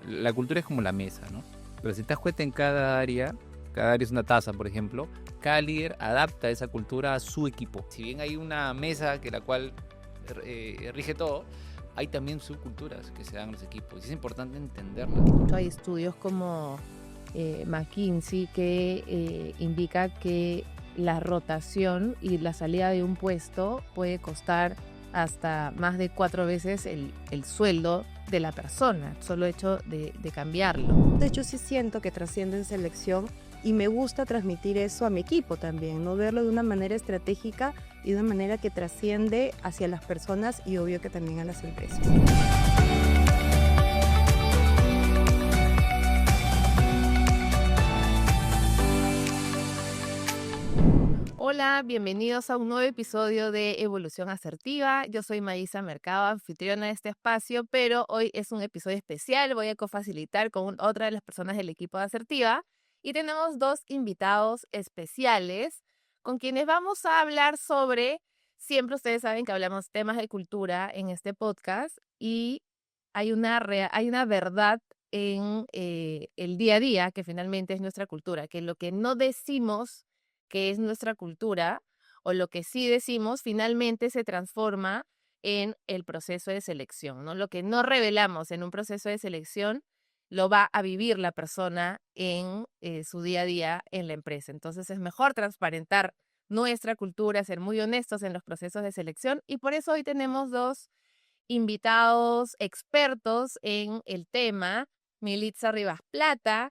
la cultura es como la mesa, ¿no? Pero si te das cuenta en cada área es una taza, por ejemplo, cada líder adapta esa cultura a su equipo. Si bien hay una mesa que la cual rige todo, hay también subculturas que se dan en los equipos. Y es importante entenderlas. Hay estudios como McKinsey que indica que la rotación y la salida de un puesto puede costar hasta más de 4 veces el sueldo de la persona, solo hecho de cambiarlo. De hecho, sí siento que trasciende en selección y me gusta transmitir eso a mi equipo también, no verlo de una manera estratégica y de una manera que trasciende hacia las personas y obvio que también a las empresas. Hola, bienvenidos a un nuevo episodio de Evolución Asertiva. Yo soy Maísa Mercado, anfitriona de este espacio, pero hoy es un episodio especial. Voy a cofacilitar con otra de las personas del equipo de Asertiva y tenemos 2 invitados especiales con quienes vamos a hablar sobre, siempre ustedes saben que hablamos temas de cultura en este podcast y hay una verdad en el día a día que finalmente es nuestra cultura, que lo que no decimos que es nuestra cultura, o lo que sí decimos, finalmente se transforma en el proceso de selección, ¿no? Lo que no revelamos en un proceso de selección lo va a vivir la persona en su día a día en la empresa. Entonces es mejor transparentar nuestra cultura, ser muy honestos en los procesos de selección y por eso hoy tenemos 2 invitados expertos en el tema. Militza Rivas Plata.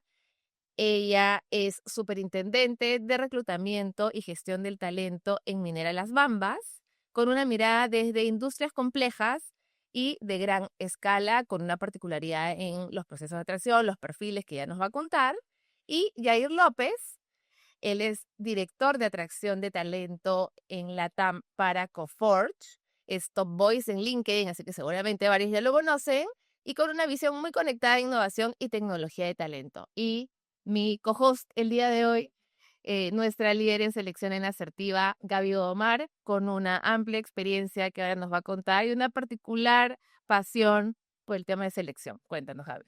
Ella es superintendente de reclutamiento y gestión del talento en Minera Las Bambas, con una mirada desde industrias complejas y de gran escala, con una particularidad en los procesos de atracción, los perfiles que ella nos va a contar. Y Jair López, él es director de atracción de talento en LATAM para Coforge, es Top Voice en LinkedIn, así que seguramente varios ya lo conocen, y con una visión muy conectada a innovación y tecnología de talento. Y mi co-host el día de hoy, nuestra líder en selección en asertiva, Gaby Omar, con una amplia experiencia que ahora nos va a contar y una particular pasión por el tema de selección. Cuéntanos, Gaby.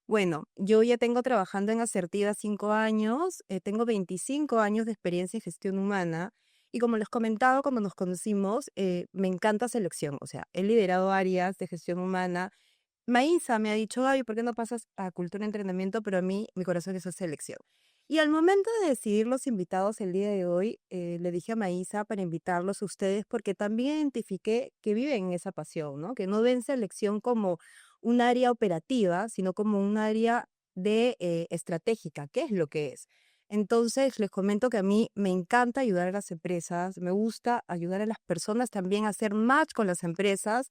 Bueno, yo ya tengo trabajando en Asertiva 5 años, tengo 25 años de experiencia en gestión humana y como les comentaba cuando nos conocimos, me encanta selección, o sea, he liderado áreas de gestión humana. Maísa me ha dicho, Gaby, ¿por qué no pasas a cultura de entrenamiento? Pero a mí, mi corazón es selección. Y al momento de decidir los invitados el día de hoy, le dije a Maísa para invitarlos a ustedes porque también identifiqué que viven en esa pasión, ¿no? Que no ven selección como un área operativa, sino como un área de estratégica, ¿qué es lo que es? Entonces, les comento que a mí me encanta ayudar a las empresas, me gusta ayudar a las personas también a hacer match con las empresas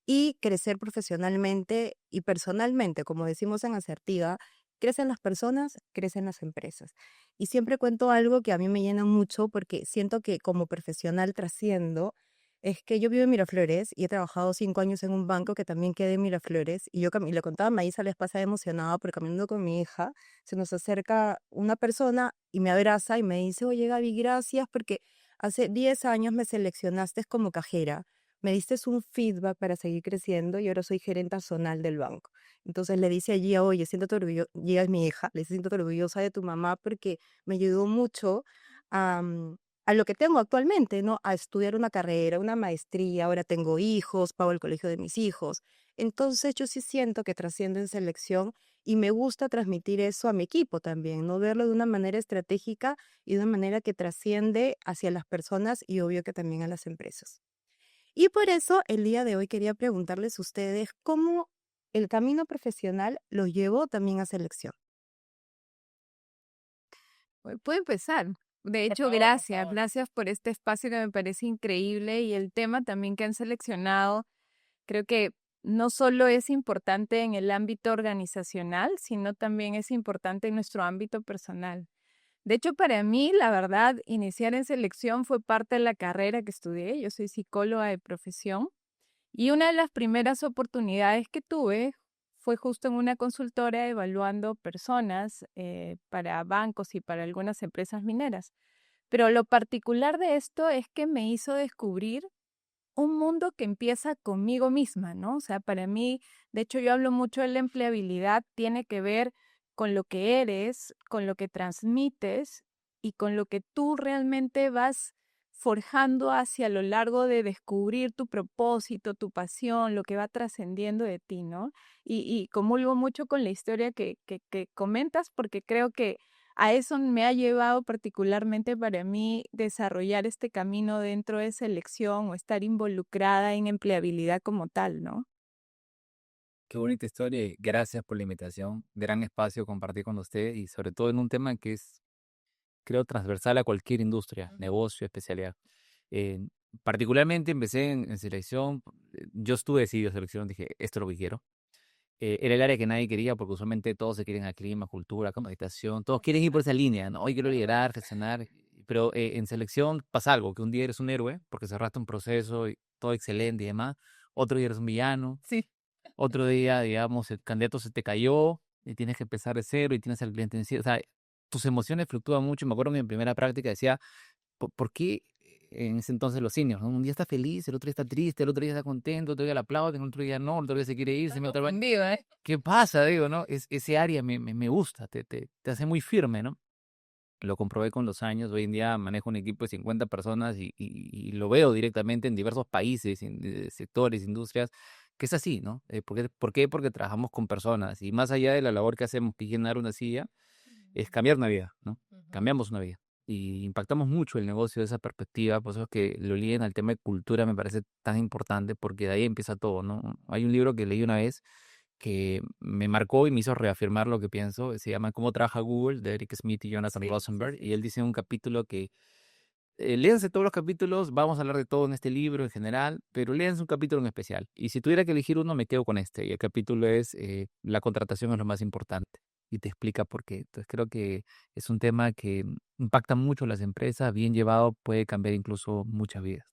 y crecer profesionalmente y personalmente, como decimos en Asertiva, crecen las personas, crecen las empresas. Y siempre cuento algo que a mí me llena mucho porque siento que como profesional trasciendo, es que yo vivo en Miraflores y he trabajado 5 años en un banco que también queda en Miraflores y y le contaba a Maísa la vez pasada emocionada porque caminando con mi hija se nos acerca una persona y me abraza y me dice, oye Gaby, gracias porque hace 10 años me seleccionaste como cajera, me diste un feedback para seguir creciendo y ahora soy gerente zonal del banco. Entonces le dice allí, oye, siéntate orgullosa, ella es mi hija, le dice, siéntate orgullosa de tu mamá porque me ayudó mucho a, a lo que tengo actualmente, ¿no? A estudiar una carrera, una maestría, ahora tengo hijos, pago el colegio de mis hijos. Entonces yo sí siento que trasciende en selección y me gusta transmitir eso a mi equipo también, no verlo de una manera estratégica y de una manera que trasciende hacia las personas y obvio que también a las empresas. Y por eso el día de hoy quería preguntarles a ustedes cómo el camino profesional los llevó también a selección. Puede empezar. De Por hecho, favor, por gracias, favor. gracias por este espacio que me parece increíble y el tema también que han seleccionado. Creo que no solo es importante en el ámbito organizacional, sino también es importante en nuestro ámbito personal. De hecho, para mí, la verdad, iniciar en selección fue parte de la carrera que estudié. Yo soy psicóloga de profesión y una de las primeras oportunidades que tuve fue justo en una consultora evaluando personas para bancos y para algunas empresas mineras. Pero lo particular de esto es que me hizo descubrir un mundo que empieza conmigo misma, ¿no? O sea, para mí, de hecho, yo hablo mucho de la empleabilidad, tiene que ver con lo que eres, con lo que transmites y con lo que tú realmente vas forjando hacia lo largo de descubrir tu propósito, tu pasión, lo que va trascendiendo de ti, ¿no? Y comulgo mucho con la historia que comentas porque creo que a eso me ha llevado particularmente para mí desarrollar este camino dentro de selección o estar involucrada en empleabilidad como tal, ¿no? Qué bonita historia y gracias por la invitación. Gran espacio compartir con usted y sobre todo en un tema que es, creo, transversal a cualquier industria, negocio, especialidad. Eh, Particularmente empecé en selección, yo estuve decidido en selección, dije, esto es lo que quiero. Era el área que nadie quería porque usualmente todos se quieren a clima, cultura, capacitación, todos quieren ir por esa línea, ¿no? Hoy quiero liderar, gestionar, pero en selección pasa algo, que un día eres un héroe porque cerraste un proceso y todo excelente y demás, otro día eres un villano, Sí. otro día, digamos, el candidato se te cayó y tienes que empezar de cero y tienes al cliente en sí, o sea, tus emociones fluctúan mucho, me acuerdo que en mi primera práctica decía, ¿por qué en ese entonces los seniors, ¿no? Un día está feliz, el otro día está triste, el otro día está contento, otro día le aplauden, el otro día no, el otro día se quiere ir, se me otra vez. Confundido, ¿eh? ¿Qué pasa? Digo, ¿no? Ese área me gusta, te hace muy firme, ¿no? Lo comprobé con los años. Hoy en día manejo un equipo de 50 personas y lo veo directamente en diversos países, en sectores, industrias, que es así, ¿no? ¿Por qué? Porque trabajamos con personas y más allá de la labor que hacemos, que es llenar una silla, es cambiar una vida, ¿no? Cambiamos una vida y impactamos mucho el negocio de esa perspectiva, por eso es que lo liguen al tema de cultura me parece tan importante porque de ahí empieza todo, ¿no? Hay un libro que leí una vez que me marcó y me hizo reafirmar lo que pienso, se llama Cómo trabaja Google, de Eric Smith y Jonathan Sí, sí, Rosenberg, sí. y él dice en un capítulo que léanse todos los capítulos, vamos a hablar de todo en este libro en general, pero léanse un capítulo en especial. Y si tuviera que elegir uno, me quedo con este. Y el capítulo es La contratación es lo más importante. Y te explica por qué. Entonces creo que es un tema que impacta mucho a las empresas, bien llevado puede cambiar incluso muchas vidas.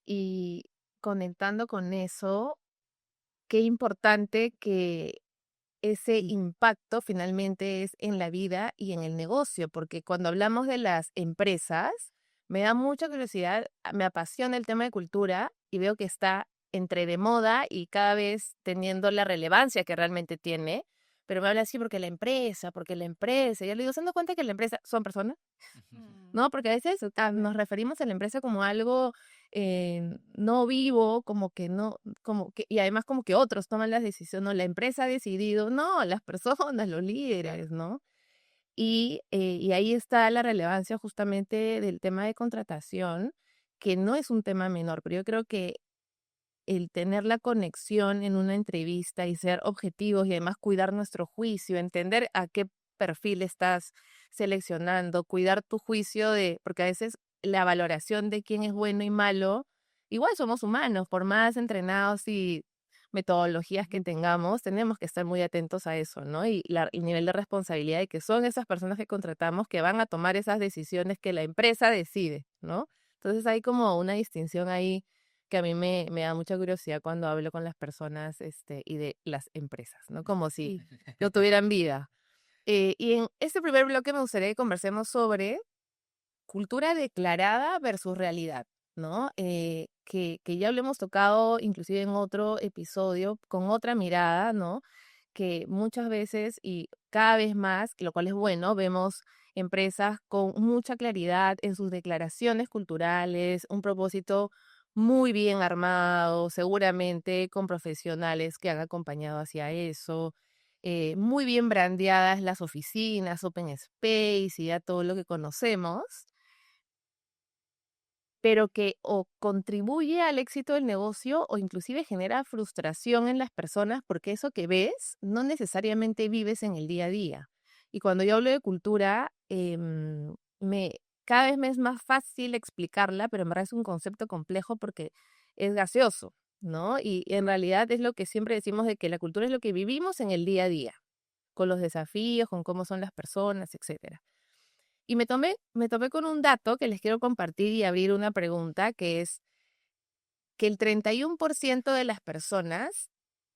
Y conectando con eso, qué importante que ese impacto finalmente es en la vida y en el negocio, porque cuando hablamos de las empresas, me da mucha curiosidad, me apasiona el tema de cultura y veo que está entre de moda y cada vez teniendo la relevancia que realmente tiene, pero me habla así porque la empresa, y yo le digo, ¿se dan cuenta que la empresa son personas? ¿No? Porque a veces nos referimos a la empresa como algo no vivo, como que no, como que, y además como que otros toman las decisiones, no, la empresa ha decidido, no, las personas, los líderes, ¿no? Y ahí está la relevancia justamente del tema de contratación, que no es un tema menor, pero yo creo que el tener la conexión en una entrevista y ser objetivos y además cuidar nuestro juicio, entender a qué perfil estás seleccionando, cuidar tu juicio de, porque a veces la valoración de quién es bueno y malo, igual somos humanos, por más entrenados y metodologías que tengamos, tenemos que estar muy atentos a eso, ¿no? Y el nivel de responsabilidad de que son esas personas que contratamos que van a tomar esas decisiones que la empresa decide, ¿no? Entonces hay como una distinción ahí que a mí me da mucha curiosidad cuando hablo con las personas, y de las empresas, ¿no? Como si no tuvieran vida. Y en este primer bloque me gustaría que conversemos sobre cultura declarada versus realidad, ¿no? Que ya lo hemos tocado inclusive en otro episodio con otra mirada, ¿no? Que muchas veces y cada vez más, lo cual es bueno, vemos empresas con mucha claridad en sus declaraciones culturales, un propósito muy bien armado, seguramente con profesionales que han acompañado hacia eso, muy bien brandeadas las oficinas, Open Space y ya todo lo que conocemos, pero que o contribuye al éxito del negocio o inclusive genera frustración en las personas porque eso que ves no necesariamente vives en el día a día. Y cuando yo hablo de cultura, cada vez me es más fácil explicarla, pero en verdad es un concepto complejo porque es gaseoso, ¿no? Y en realidad es lo que siempre decimos de que la cultura es lo que vivimos en el día a día, con los desafíos, con cómo son las personas, etcétera. Y me topé con un dato que les quiero compartir y abrir una pregunta, que es que el 31% de las personas,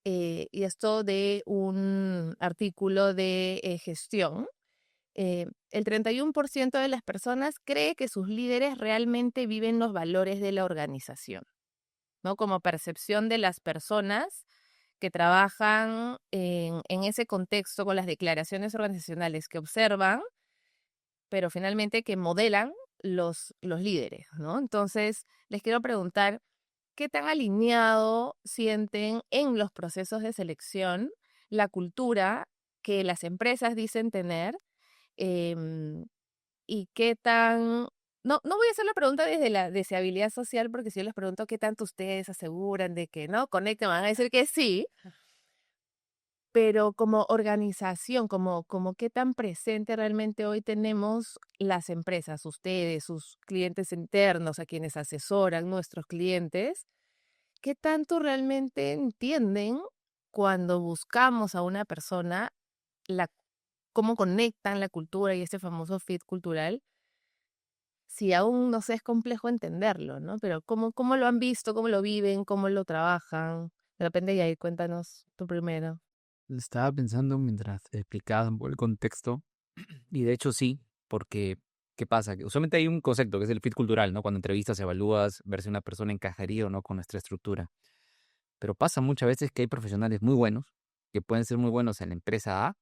y esto de un artículo de gestión, el 31% de las personas cree que sus líderes realmente viven los valores de la organización, ¿no? Como percepción de las personas que trabajan en ese contexto con las declaraciones organizacionales que observan, pero finalmente que modelan los líderes, ¿no? Entonces, les quiero preguntar, ¿qué tan alineado sienten en los procesos de selección la cultura que las empresas dicen tener? Em, y qué tan... No voy a hacer la pregunta desde la deseabilidad social, porque si yo les pregunto qué tanto ustedes aseguran de que no conecten, van a decir que sí, pero como organización, como qué tan presente realmente hoy tenemos las empresas, ustedes, sus clientes internos, a quienes asesoran, nuestros clientes, qué tanto realmente entienden cuando buscamos a una persona, la, cómo conectan la cultura y ese famoso fit cultural, si aún no sé, es complejo entenderlo, ¿no? Pero ¿cómo lo han visto, cómo lo viven, cómo lo trabajan? De repente, Yair, cuéntanos tú primero. Estaba pensando mientras explicaba un poco el contexto, y de hecho sí, porque ¿qué pasa? Que usualmente hay un concepto que es el fit cultural, ¿no? Cuando entrevistas, evalúas, ver si una persona encajaría o no con nuestra estructura. Pero pasa muchas veces que hay profesionales muy buenos, que pueden ser muy buenos en la empresa A,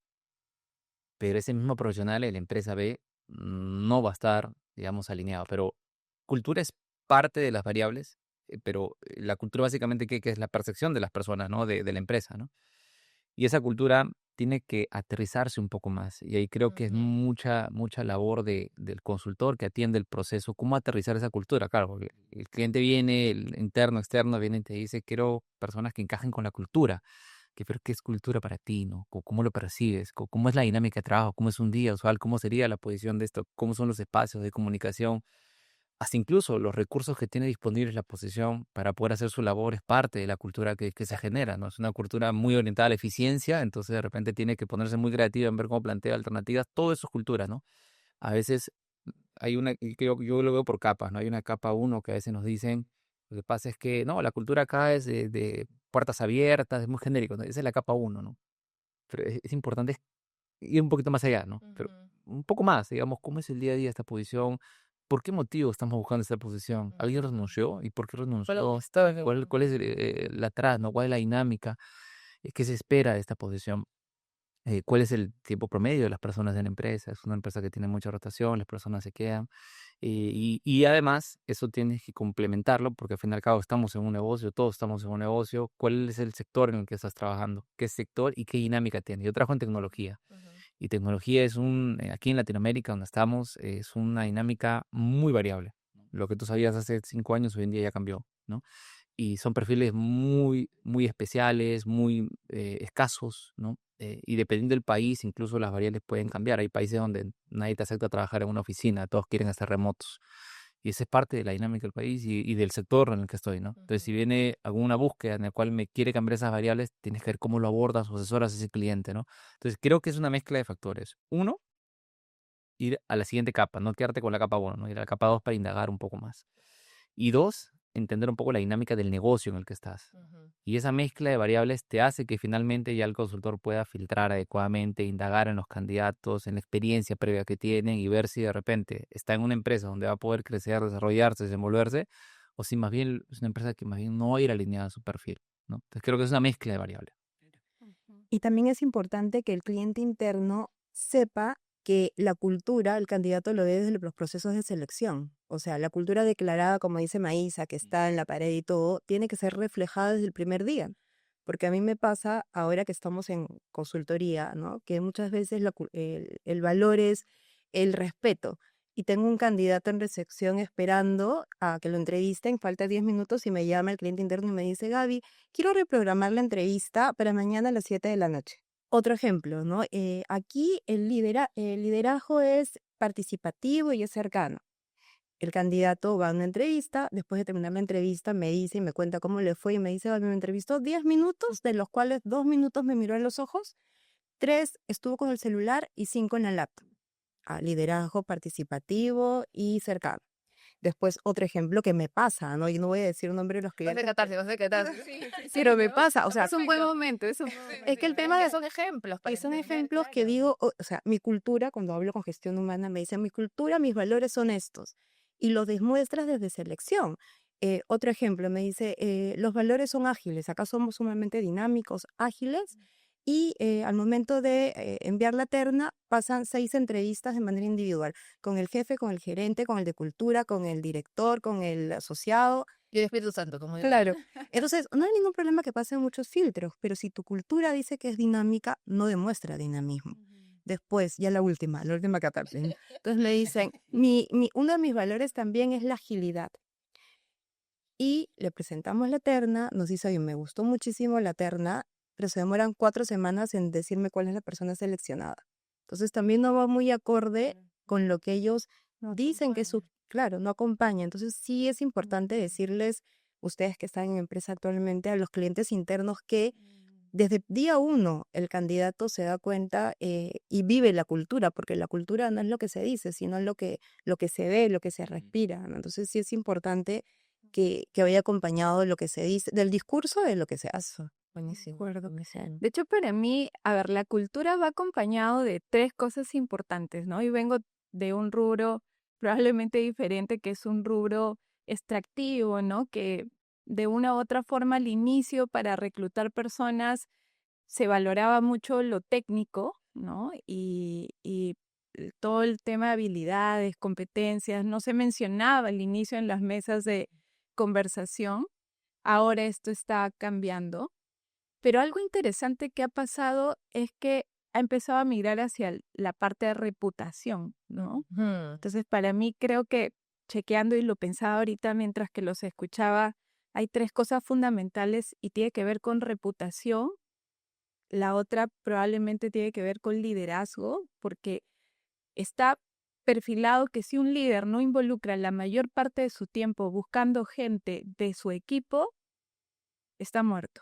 pero ese mismo profesional en la empresa B no va a estar, digamos, alineado. Pero cultura es parte de las variables, pero la cultura básicamente, ¿qué es? La percepción de las personas, ¿no? De la empresa, ¿no? Y esa cultura tiene que aterrizarse un poco más. Y ahí creo que es Ujú, mucha labor del consultor que atiende el proceso, cómo aterrizar esa cultura. Claro, porque el cliente viene, el interno, externo, viene y te dice, quiero personas que encajen con la cultura. Pero ¿qué es cultura para ti, no? ¿Cómo lo percibes? ¿Cómo es la dinámica de trabajo? ¿Cómo es un día usual? ¿Cómo sería la posición de esto? ¿Cómo son los espacios de comunicación? Hasta incluso los recursos que tiene disponibles la posición para poder hacer su labor es parte de la cultura que se genera, ¿no? Es una cultura muy orientada a la eficiencia, entonces de repente tiene que ponerse muy creativa en ver cómo plantea alternativas. Todo eso es cultura, ¿no? A veces hay una, y que yo lo veo por capas, ¿no? Hay una capa uno que a veces nos dicen, lo que pasa es que, no, la cultura acá es de puertas abiertas, es muy genérico, ¿no? Esa es la capa uno, ¿no? Pero es importante ir un poquito más allá, ¿no? Pero ujú, un poco más, digamos, ¿cómo es el día a día esta posición? ¿Por qué motivo estamos buscando esta posición? ¿Alguien ujú. renunció? ¿Y por qué Pero renunció? está bien. ¿Cuál es la atrás, ¿no? ¿Cuál es la dinámica? ¿Qué se espera de esta posición? ¿Cuál es el tiempo promedio de las personas en la empresa? Es una empresa que tiene mucha rotación, las personas se quedan. Y además, eso tienes que complementarlo, porque al fin y al cabo estamos en un negocio, todos estamos en un negocio. ¿Cuál es el sector en el que estás trabajando? ¿Qué sector y qué dinámica tiene? Yo trabajo en tecnología. Ujú, Y tecnología aquí en Latinoamérica, donde estamos, es una dinámica muy variable. Lo que tú sabías hace 5 años, hoy en día ya cambió, ¿no? Y son perfiles muy especiales, muy escasos, ¿no? Y dependiendo del país, incluso las variables pueden cambiar. Hay países donde nadie te acepta trabajar en una oficina, todos quieren estar remotos. Y esa es parte de la dinámica del país y del sector en el que estoy, ¿no? Entonces, si ujú. viene alguna búsqueda en la cual me quiere cambiar esas variables, tienes que ver cómo lo abordas o asesoras a ese cliente, ¿no? Entonces, creo que es una mezcla de factores. Uno, ir a la siguiente capa, no quedarte con la capa uno, ¿no? Ir a la capa 2 para indagar un poco más. Y dos, entender un poco la dinámica del negocio en el que estás. Ujú, Y esa mezcla de variables te hace que finalmente ya el consultor pueda filtrar adecuadamente, indagar en los candidatos, en la experiencia previa que tienen y ver si de repente está en una empresa donde va a poder crecer, desarrollarse, desenvolverse, o si más bien es una empresa que más bien no va a ir alineada a su perfil, ¿no? Entonces creo que es una mezcla de variables. Ujú. Y también es importante que el cliente interno sepa que la cultura, el candidato lo ve desde los procesos de selección. O sea, la cultura declarada, como dice Maísa, que está en la pared y todo, tiene que ser reflejada desde el primer día. Porque a mí me pasa, ahora que estamos en consultoría, ¿no? Que muchas veces el valor es el respeto. Y tengo un candidato en recepción esperando a que lo entrevisten, falta 10 minutos y me llama el cliente interno y me dice, Gaby, quiero reprogramar la entrevista para mañana a las 7 de la noche. Otro ejemplo, ¿no? Aquí el liderazgo es participativo y es cercano. El candidato va a una entrevista, después de terminar la entrevista me dice y me cuenta cómo le fue y me dice, Gaby, me entrevistó 10 minutos, de los cuales 2 minutos me miró en los ojos, 3 estuvo con el celular y 5 en la laptop. Liderazgo participativo y cercano. Después, otro ejemplo que me pasa, ¿no? Y no voy a decir un nombre de los Vas a clientes, catarse, vas a catarse. pero me pasa, o sea, Es un buen momento, es un buen es momento. que el tema de Son ejemplos para que son entender, ejemplos que claro. digo, o sea, mi cultura, cuando hablo con gestión humana, me dicen, mi cultura, mis valores son estos, y los demuestras desde selección. Otro ejemplo, me dice, los valores son ágiles, acá somos sumamente dinámicos, ágiles, y al momento de enviar la terna, pasan 6 entrevistas de manera individual, con el jefe, con el gerente, con el de cultura, con el director, con el asociado. Y el Espíritu Santo, como digo. Claro. Entonces, no hay ningún problema que pasen muchos filtros, pero si tu cultura dice que es dinámica, no demuestra dinamismo. Después, ya la última catarsis. Entonces me dicen, uno de mis valores también es la agilidad. Y le presentamos la terna, nos dice, oye, me gustó muchísimo la terna, pero se demoran 4 semanas en decirme cuál es la persona seleccionada. Entonces también no va muy acorde con lo que ellos dicen que es su, claro, no acompaña. Entonces sí es importante decirles, ustedes que están en empresa actualmente, a los clientes internos que desde día uno el candidato se da cuenta y vive la cultura, porque la cultura no es lo que se dice, sino lo que se ve, lo que se respira, ¿no? Entonces sí es importante que vaya acompañado de lo que se dice, del discurso de lo que se hace. Buenísimo. acuerdo. buenísimo. De hecho, para mí, a ver, la cultura va acompañado de 3 cosas importantes, ¿no? Y vengo de un rubro probablemente diferente, que es un rubro extractivo, ¿no? Que de una u otra forma al inicio para reclutar personas se valoraba mucho lo técnico, ¿no? Y todo el tema de habilidades, competencias, no se mencionaba al inicio en las mesas de conversación. Ahora esto está cambiando. Pero algo interesante que ha pasado es que ha empezado a migrar hacia la parte de reputación, ¿no? Ujú. Entonces, para mí creo que chequeando y lo pensaba ahorita mientras que los escuchaba, hay 3 cosas fundamentales y tiene que ver con reputación. La otra probablemente tiene que ver con liderazgo, porque está perfilado que si un líder no involucra la mayor parte de su tiempo buscando gente de su equipo, está muerto.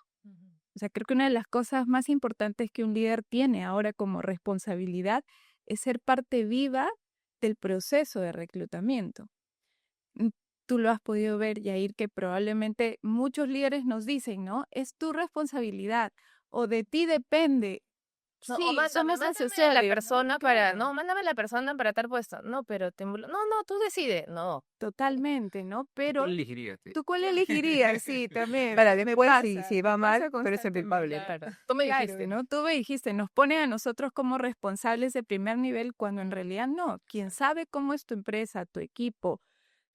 O sea, creo que una de las cosas más importantes que un líder tiene ahora como responsabilidad es ser parte viva del proceso de reclutamiento. Mm, Tú lo has podido ver, Yair, que probablemente muchos líderes nos dicen, ¿no? Es tu responsabilidad o de ti depende. No, Sí, o mándame, somos mándame a la asociados, ¿no? persona para, Claro. no, mándame a la persona para tal puesto. No, pero no, tú decides. No. Totalmente, ¿no? Pero ¿Cuál elegirías? Sí. ¿tú cuál elegirías? Sí, también. Para Me después, pasa, si va me mal, pasa tú eres el culpable. constantemente. Claro. Tú me Claro, dijiste. ¿no? Tú me dijiste, nos pone a nosotros como responsables de primer nivel cuando en realidad no. Quien sabe cómo es tu empresa, tu equipo,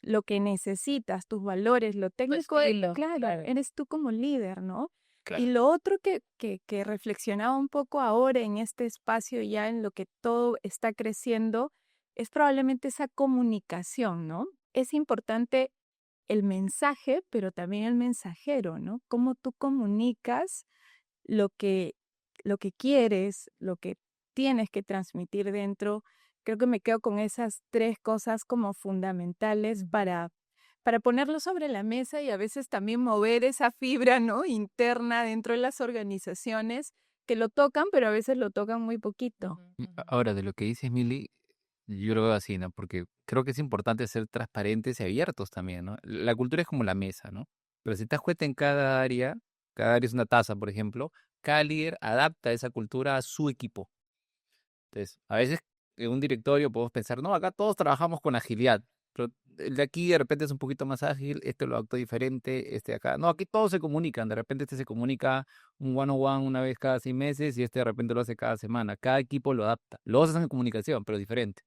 lo que necesitas, tus valores, lo técnico, estilo, claro, claro. eres tú como líder, ¿no? Claro. Y lo otro que reflexionaba un poco ahora en este espacio ya en lo que todo está creciendo es probablemente esa comunicación, ¿no? Es importante el mensaje, pero también el mensajero, ¿no? Cómo tú comunicas lo que, lo que quieres, lo que tienes que transmitir dentro. Creo que me quedo con esas 3 cosas como fundamentales para ponerlo sobre la mesa y a veces también mover esa fibra, ¿no? Interna dentro de las organizaciones que lo tocan, pero a veces lo tocan muy poquito. Ahora, de lo que dices, Mili, yo lo veo así, ¿no? Porque creo que es importante ser transparentes y abiertos también, ¿no? La cultura es como la mesa, ¿no? Pero si te das cuenta en cada área es una taza, por ejemplo, cada líder adapta esa cultura a su equipo. Entonces, a veces en un directorio podemos pensar, no, acá todos trabajamos con agilidad, pero el de aquí de repente es un poquito más ágil, este lo adaptó diferente, este de acá. No, aquí todos se comunican, de repente este se comunica un one-on-one una vez cada 6 meses y este de repente lo hace cada semana. Cada equipo lo adapta. Los hacen en comunicación, pero diferente.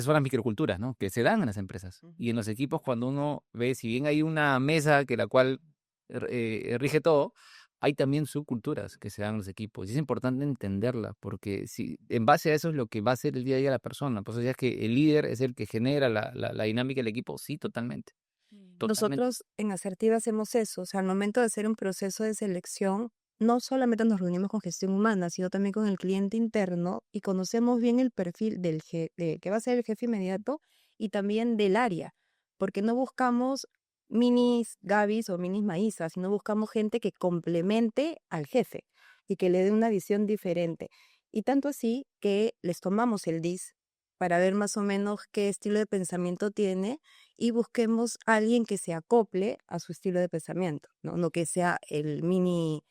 Son las microculturas, ¿no? Que se dan en las empresas. Y en los equipos, cuando uno ve, si bien hay una mesa que la cual rige todo, hay también subculturas que se dan en los equipos. Y es importante entenderla, porque si en base a eso es lo que va a ser el día a día de la persona. Pues ya es que el líder es el que genera la dinámica del equipo, sí, totalmente. Totalmente. Nosotros en Asertiva hacemos eso, o sea, al momento de hacer un proceso de selección, no solamente nos reunimos con gestión humana, sino también con el cliente interno y conocemos bien el perfil que va a ser el jefe inmediato y también del área, porque no buscamos minis Gabis o minis Maísa, sino buscamos gente que complemente al jefe y que le dé una visión diferente. Y tanto así que les tomamos el DIS para ver más o menos qué estilo de pensamiento tiene y busquemos a alguien que se acople a su estilo de pensamiento, ¿no? No que sea el mini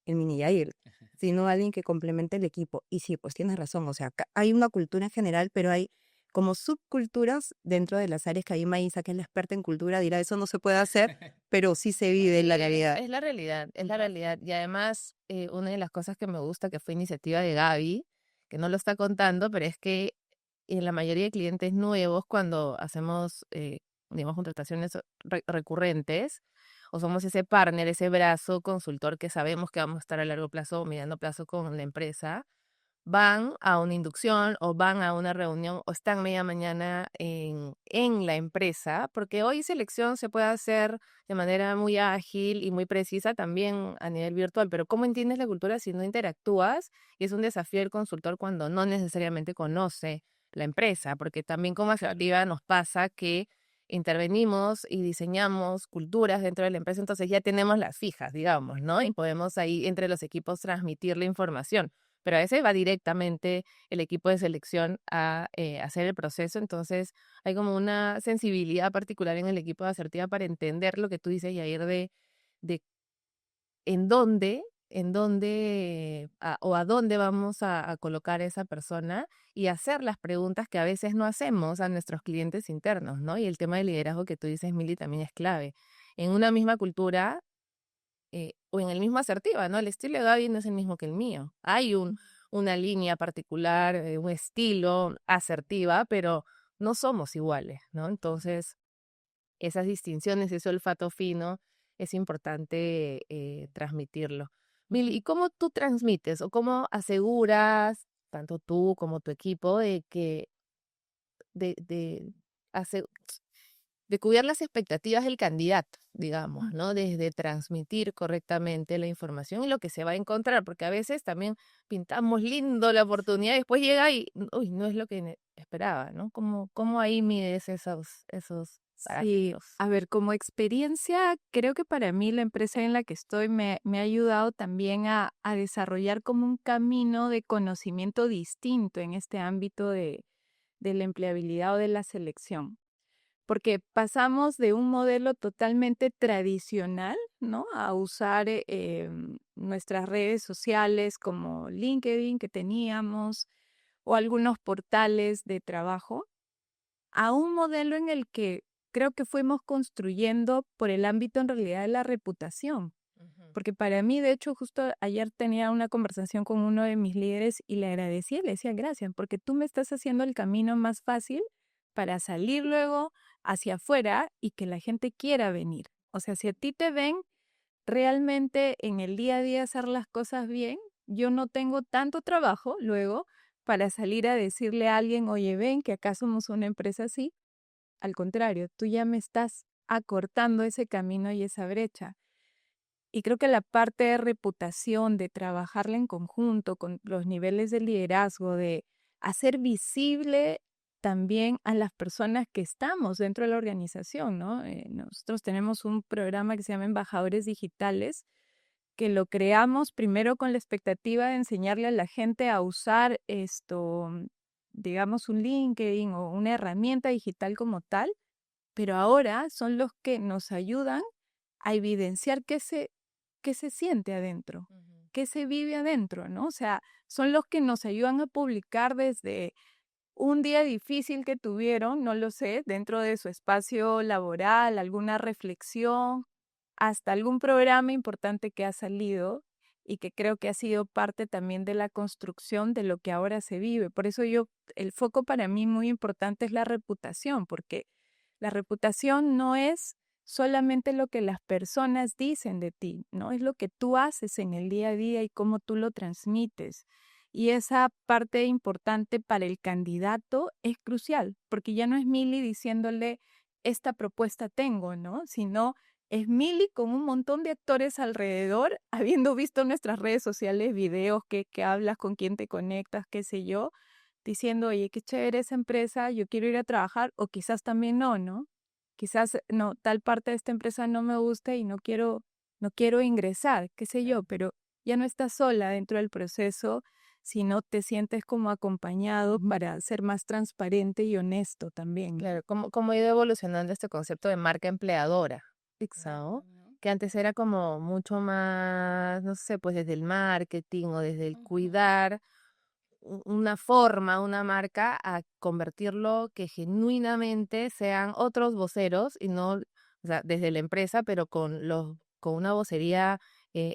Yair, sino alguien que complemente el equipo. Y sí, pues tienes razón, o sea, hay una cultura en general, pero hay como subculturas dentro de las áreas que hay. Maísa, que es la experta en cultura, dirá, eso no se puede hacer, pero sí se vive en la realidad. Es la realidad, es la realidad. Y además, una de las cosas que me gusta, que fue iniciativa de Gaby, que no lo está contando, pero es que en la mayoría de clientes nuevos, cuando hacemos, digamos, contrataciones recurrentes, o somos ese partner, ese brazo consultor que sabemos que vamos a estar a largo plazo o mediano plazo con la empresa, van a una inducción o van a una reunión o están media mañana en la empresa, porque hoy selección se puede hacer de manera muy ágil y muy precisa también a nivel virtual, pero ¿cómo entiendes la cultura si no interactúas? Y es un desafío el consultor cuando no necesariamente conoce la empresa, porque también como asertiva nos pasa que intervenimos y diseñamos culturas dentro de la empresa, entonces ya tenemos las fijas, digamos, ¿no? Y podemos ahí entre los equipos transmitir la información, pero a veces va directamente el equipo de selección a hacer el proceso, entonces hay como una sensibilidad particular en el equipo de asertiva para entender lo que tú dices, Yair, de en dónde o a dónde vamos a colocar a esa persona y hacer las preguntas que a veces no hacemos a nuestros clientes internos, ¿no? Y el tema del liderazgo que tú dices, Mili, también es clave. En una misma cultura o en el mismo asertiva, ¿no? El estilo de Gaby no es el mismo que el mío. Hay una línea particular, un estilo asertiva, pero no somos iguales, ¿no? Entonces, esas distinciones, ese olfato fino, es importante transmitirlo. Mil, ¿y cómo tú transmites o cómo aseguras, tanto tú como tu equipo, de que de, ase- de cubrir las expectativas del candidato, digamos, ¿no? Desde transmitir correctamente la información y lo que se va a encontrar, porque a veces también pintamos lindo la oportunidad y después llega y, uy, no es lo que esperaba, ¿no? ¿Cómo ahí mides esos Sí, parámetros? a ver, como experiencia, creo que para mí la empresa en la que estoy me ha ayudado también a desarrollar como un camino de conocimiento distinto en este ámbito de la empleabilidad o de la selección. Porque pasamos de un modelo totalmente tradicional, ¿no? A usar nuestras redes sociales como LinkedIn que teníamos o algunos portales de trabajo a un modelo en el que creo que fuimos construyendo por el ámbito en realidad de la reputación. Ujú. Porque para mí, de hecho, justo ayer tenía una conversación con uno de mis líderes y le agradecía, le decía gracias, porque tú me estás haciendo el camino más fácil para salir luego hacia afuera y que la gente quiera venir. O sea, si a ti te ven realmente en el día a día hacer las cosas bien, yo no tengo tanto trabajo luego para salir a decirle a alguien, oye, ven, que acá somos una empresa así. Al contrario, tú ya me estás acortando ese camino y esa brecha. Y creo que la parte de reputación, de trabajarla en conjunto con los niveles de liderazgo, de hacer visible también a las personas que estamos dentro de la organización, ¿no? Nosotros tenemos un programa que se llama Embajadores Digitales, que lo creamos primero con la expectativa de enseñarle a la gente a usar esto, digamos, un LinkedIn o una herramienta digital como tal, pero ahora son los que nos ayudan a evidenciar qué se siente adentro, Ujú. qué se vive adentro, ¿no? O sea, son los que nos ayudan a publicar desde un día difícil que tuvieron, no lo sé, dentro de su espacio laboral, alguna reflexión, hasta algún programa importante que ha salido y que creo que ha sido parte también de la construcción de lo que ahora se vive. Por eso el foco para mí muy importante es la reputación, porque la reputación no es solamente lo que las personas dicen de ti, ¿no? Es lo que tú haces en el día a día y cómo tú lo transmites. Y esa parte importante para el candidato es crucial, porque ya no es Mili diciéndole, esta propuesta tengo, ¿no? Sino es Mili con un montón de actores alrededor, habiendo visto en nuestras redes sociales videos que hablas, con quién te conectas, qué sé yo, diciendo, oye, qué chévere esa empresa, yo quiero ir a trabajar, o quizás también no, ¿no? Quizás no, tal parte de esta empresa no me gusta y no quiero ingresar, qué sé yo, pero ya no estás sola dentro del proceso, si no te sientes como acompañado para ser más transparente y honesto también. Claro, cómo ha ido evolucionando este concepto de marca empleadora, Exacto, ¿no? ¿no? Que antes era como mucho más, no sé, pues desde el marketing o desde el Ujú. cuidar una forma, una marca, a convertirlo que genuinamente sean otros voceros y no, o sea, desde la empresa, pero con una vocería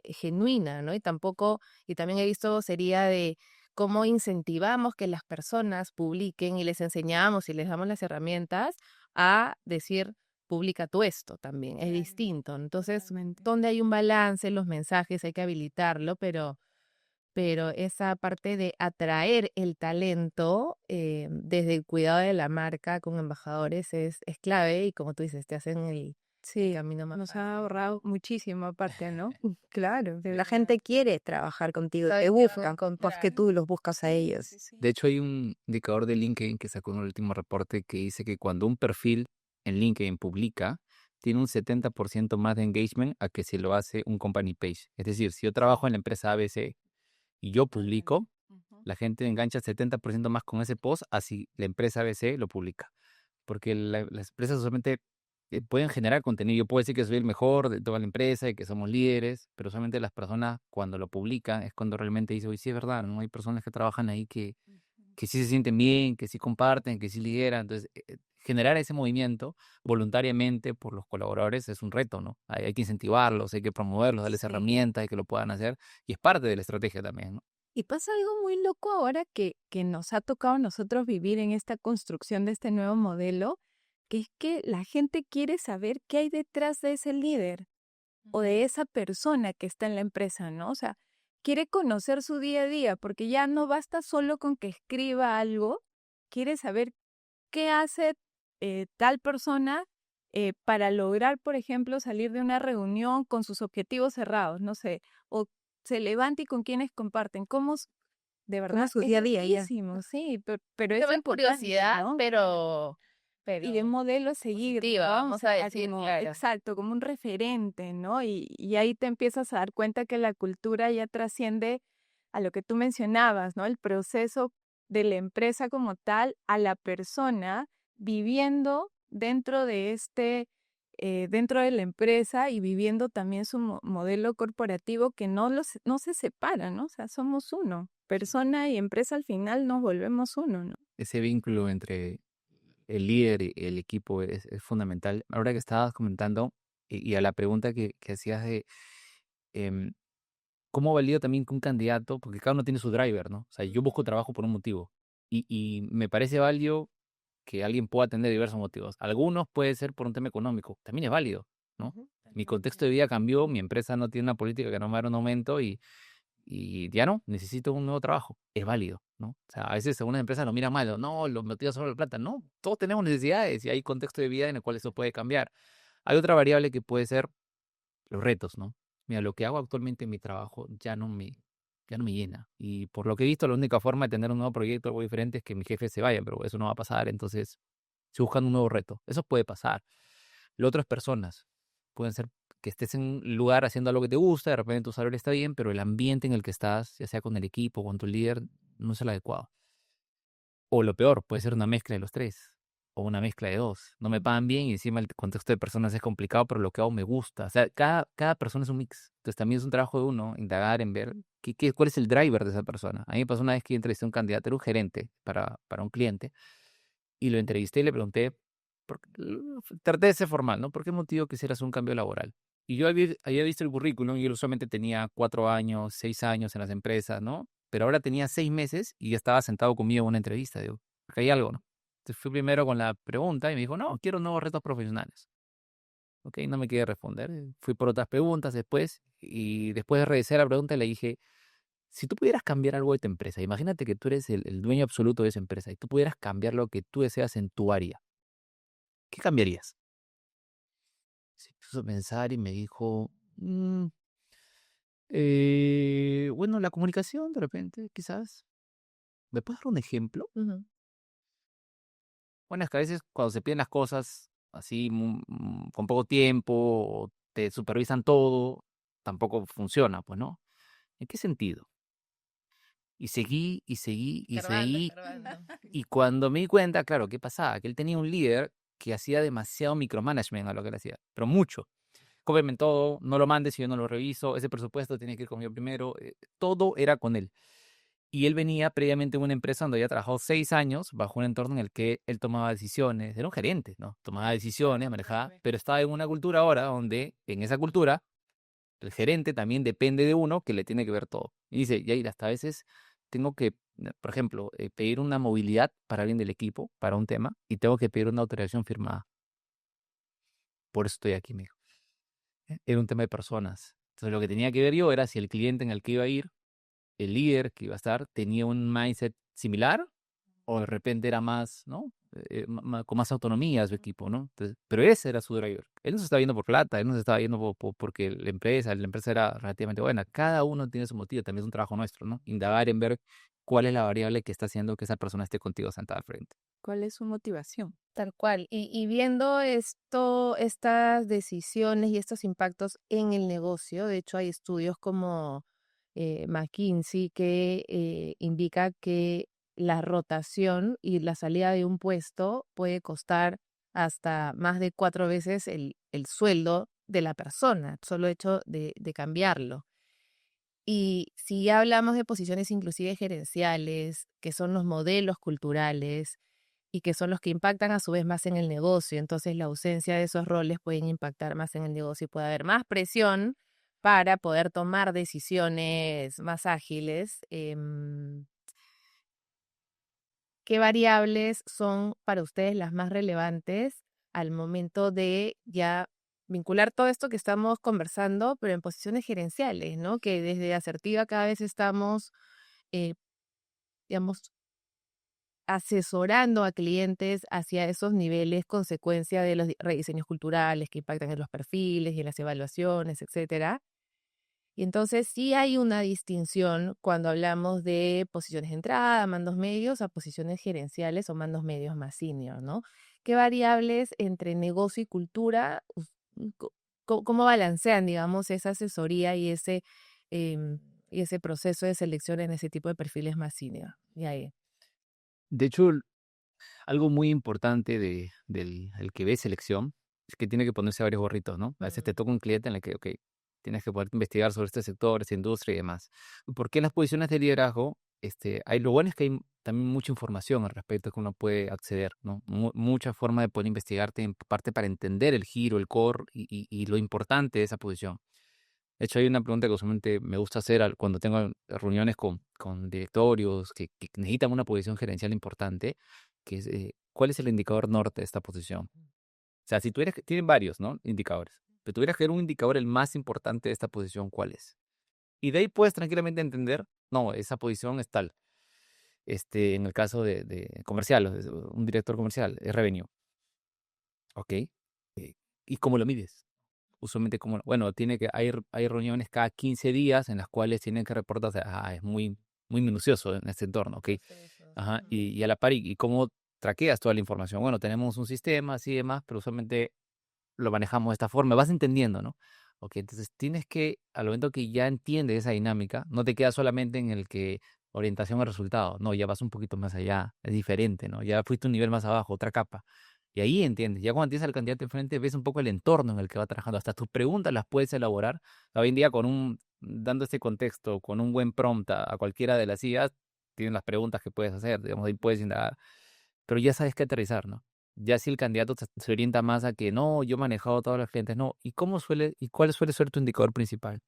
genuina, ¿no? Y también he visto vocería de cómo incentivamos que las personas publiquen y les enseñamos y les damos las herramientas a decir, publica tú esto también, es Claro, distinto. Entonces, totalmente. donde hay un balance en los mensajes, hay que habilitarlo, pero esa parte de atraer el talento desde el cuidado de la marca con embajadores es clave y como tú dices, te hacen el Sí, camino más nos fácil. ha ahorrado muchísimo aparte, ¿no? Claro, de La verdad. gente quiere trabajar contigo, Saben te que van a buscan, pues que encontrar. tú los buscas a Sí, ellos. sí, sí. De hecho, hay un indicador de LinkedIn que sacó en el último reporte que dice que cuando un perfil en LinkedIn publica, tiene un 70% más de engagement a que si lo hace un company page. Es decir, si yo trabajo en la empresa ABC y yo publico, Ujú. la gente engancha 70% más con ese post así la empresa ABC lo publica. Porque las empresas usualmente pueden generar contenido. Yo puedo decir que soy el mejor de toda la empresa y que somos líderes, pero usualmente las personas cuando lo publican es cuando realmente dicen, oye, sí es verdad, ¿no? Hay personas que trabajan ahí que sí se sienten bien, que sí comparten, que sí lideran. Entonces, generar ese movimiento voluntariamente por los colaboradores es un reto, ¿no? Hay que incentivarlos, hay que promoverlos, darles Sí. herramientas y que lo puedan hacer. Y es parte de la estrategia también, ¿no? Y pasa algo muy loco ahora que nos ha tocado a nosotros vivir en esta construcción de este nuevo modelo, que es que la gente quiere saber qué hay detrás de ese líder o de esa persona que está en la empresa, ¿no? O sea, quiere conocer su día a día, porque ya no basta solo con que escriba algo, quiere saber qué hace tal persona para lograr, por ejemplo, salir de una reunión con sus objetivos cerrados, no sé, o se levanta y con quienes comparten, de Como verdad, su es día a día ya. loquísimo, sí, pero Te es da importante, curiosidad, ¿no? Y de un pero modelo a seguir, positiva, ¿no? O vamos a sea, decir, como, claro. exacto, como un referente, ¿no? Y ahí te empiezas a dar cuenta que la cultura ya trasciende a lo que tú mencionabas, ¿no? El proceso de la empresa como tal a la persona viviendo dentro de dentro de la empresa y viviendo también su modelo corporativo que no se separa, ¿no? O sea, somos uno. Persona y empresa al final nos volvemos uno, ¿no? Ese vínculo entre el líder y el equipo es fundamental. Ahora que estabas comentando y a la pregunta que hacías de em, cómo valido también que un candidato, porque cada uno tiene su driver, ¿no? O sea, yo busco trabajo por un motivo y me parece válido que alguien pueda tener diversos motivos. Algunos puede ser por un tema económico, también es válido, ¿no? Mi contexto de vida cambió, mi empresa no tiene una política que no me va a dar un aumento y ya no, necesito un nuevo trabajo. Es válido, ¿no? O sea, a veces algunas empresas lo miran mal, o no, lo motiva solo la plata. No, todos tenemos necesidades y hay contexto de vida en el cual eso puede cambiar. Hay otra variable que puede ser los retos, ¿no? Mira, lo que hago actualmente en mi trabajo ya no me llena. Y por lo que he visto, la única forma de tener un nuevo proyecto, algo diferente, es que mi jefe se vaya, pero eso no va a pasar. Entonces, estoy buscando un nuevo reto. Eso puede pasar. Lo otro es personas. Pueden ser que estés en un lugar haciendo algo que te gusta, de repente tu salario está bien, pero el ambiente en el que estás, ya sea con el equipo, con tu líder, no es el adecuado. O lo peor, puede ser una mezcla de los tres. O una mezcla de dos. No me pagan bien y encima el contexto de personas es complicado, pero lo que hago me gusta. O sea, cada persona es un mix. Entonces también es un trabajo de uno, indagar en ver cuál es el driver de esa persona. A mí me pasó una vez que entrevisté a un candidato, era un gerente para un cliente, y lo entrevisté y le pregunté, traté de ser formal, ¿no? ¿Por qué motivo quisieras un cambio laboral? Y yo había visto el currículum y él usualmente tenía 4 años, 6 años en las empresas, ¿no? Pero ahora tenía 6 meses y ya estaba sentado conmigo en una entrevista. Digo, acá hay algo, ¿no? Entonces fui primero con la pregunta y me dijo, no, quiero nuevos retos profesionales. Ok, no me quería responder. Fui por otras preguntas después y después de revisar la pregunta le dije, si tú pudieras cambiar algo de tu empresa, imagínate que tú eres el dueño absoluto de esa empresa y tú pudieras cambiar lo que tú deseas en tu área, ¿qué cambiarías? Se puso a pensar y me dijo, bueno, la comunicación de repente, quizás. ¿Me puedes dar un ejemplo? Ujú. Bueno, es que a veces cuando se piden las cosas así con poco tiempo o te supervisan todo, tampoco funciona, pues, ¿no? ¿En qué sentido? Y seguí, y seguí, y Escarbando, seguí. escarbando. Y cuando me di cuenta, claro, ¿qué pasaba? Que él tenía un líder que hacía demasiado micromanagement a lo que él hacía, pero mucho. Cóbreme todo, no lo mandes si yo no lo reviso, ese presupuesto tiene que ir conmigo primero, todo era con él. Y él venía previamente en una empresa donde había trabajado 6 años bajo un entorno en el que él tomaba decisiones, era un gerente, ¿no? Tomaba decisiones, manejaba, pero estaba en una cultura ahora donde en esa cultura el gerente también depende de uno que le tiene que ver todo. Y dice, Yair, hasta a veces tengo que, por ejemplo, pedir una movilidad para alguien del equipo, para un tema, y tengo que pedir una autorización firmada. Por eso estoy aquí, mijo. Era un tema de personas. Entonces lo que tenía que ver yo era si el cliente en el que iba a ir, el líder que iba a estar, tenía un mindset similar o de repente era más, ¿no? Con más autonomía su equipo, ¿no? Entonces, pero ese era su driver. Él no se estaba yendo por plata, él no se estaba yendo porque la empresa era relativamente buena. Cada uno tiene su motivo, también es un trabajo nuestro, ¿no? Indagar en ver cuál es la variable que está haciendo que esa persona esté contigo sentada al frente. ¿Cuál es su motivación? Tal cual. Y viendo estas decisiones y estos impactos en el negocio, de hecho hay estudios como McKinsey que indica que la rotación y la salida de un puesto puede costar hasta más de 4 veces el sueldo de la persona, solo hecho de cambiarlo. Y si ya hablamos de posiciones inclusive gerenciales, que son los modelos culturales, y que son los que impactan a su vez más en el negocio. Entonces, la ausencia de esos roles pueden impactar más en el negocio y puede haber más presión para poder tomar decisiones más ágiles. ¿Qué variables son para ustedes las más relevantes al momento de ya vincular todo esto que estamos conversando, pero en posiciones gerenciales, ¿no? Que desde Asertiva cada vez estamos, eh, digamos, asesorando a clientes hacia esos niveles, consecuencia de los rediseños culturales que impactan en los perfiles y en las evaluaciones, etcétera. Y entonces sí hay una distinción cuando hablamos de posiciones de entrada, mandos medios, a posiciones gerenciales o mandos medios más senior, ¿no? ¿Qué variables entre negocio y cultura, cómo balancean, digamos, esa asesoría y ese proceso de selección en ese tipo de perfiles más senior? Y ahí. De hecho, algo muy importante del el que ve selección es que tiene que ponerse varios gorritos, ¿no? A veces te toca un cliente en el que, ok, tienes que poder investigar sobre este sector, esta industria y demás. ¿Por qué en las posiciones de liderazgo? Lo bueno es que hay también mucha información al respecto que uno puede acceder, ¿no? Mucha forma de poder investigarte en parte para entender el giro, el core y lo importante de esa posición. De hecho, hay una pregunta que usualmente me gusta hacer cuando tengo reuniones con directorios que necesitan una posición gerencial importante, que es, ¿cuál es el indicador norte de esta posición? O sea, si tienen varios, ¿no? Indicadores. Pero tuvieras que ver un indicador, el más importante de esta posición, ¿cuál es? Y de ahí puedes tranquilamente entender, no, esa posición es tal. En el caso de comercial, un director comercial, es revenue. ¿Ok? ¿Y cómo lo mides? Usualmente bueno, hay reuniones cada 15 días en las cuales tienen que reportar, o sea, es muy, muy minucioso en este entorno, ¿ok? Ajá, y a la par, ¿y cómo traqueas toda la información? Bueno, tenemos un sistema así y demás, pero usualmente lo manejamos de esta forma, vas entendiendo, ¿no? Ok, entonces tienes que, al momento que ya entiendes esa dinámica, no te quedas solamente en el que orientación al resultado, no, ya vas un poquito más allá, es diferente, ¿no? Ya fuiste un nivel más abajo, otra capa. Y ahí entiendes, ya cuando tienes al candidato enfrente, ves un poco el entorno en el que va trabajando, hasta tus preguntas las puedes elaborar. Hoy en día, dando este contexto, con un buen prompt a cualquiera de las IAs, tienen las preguntas que puedes hacer, digamos, ahí puedes indagar, pero ya sabes qué aterrizar, ¿no? Ya si el candidato se orienta más a que no, yo he manejado a todos los clientes, no, ¿y cuál suele ser tu indicador principal?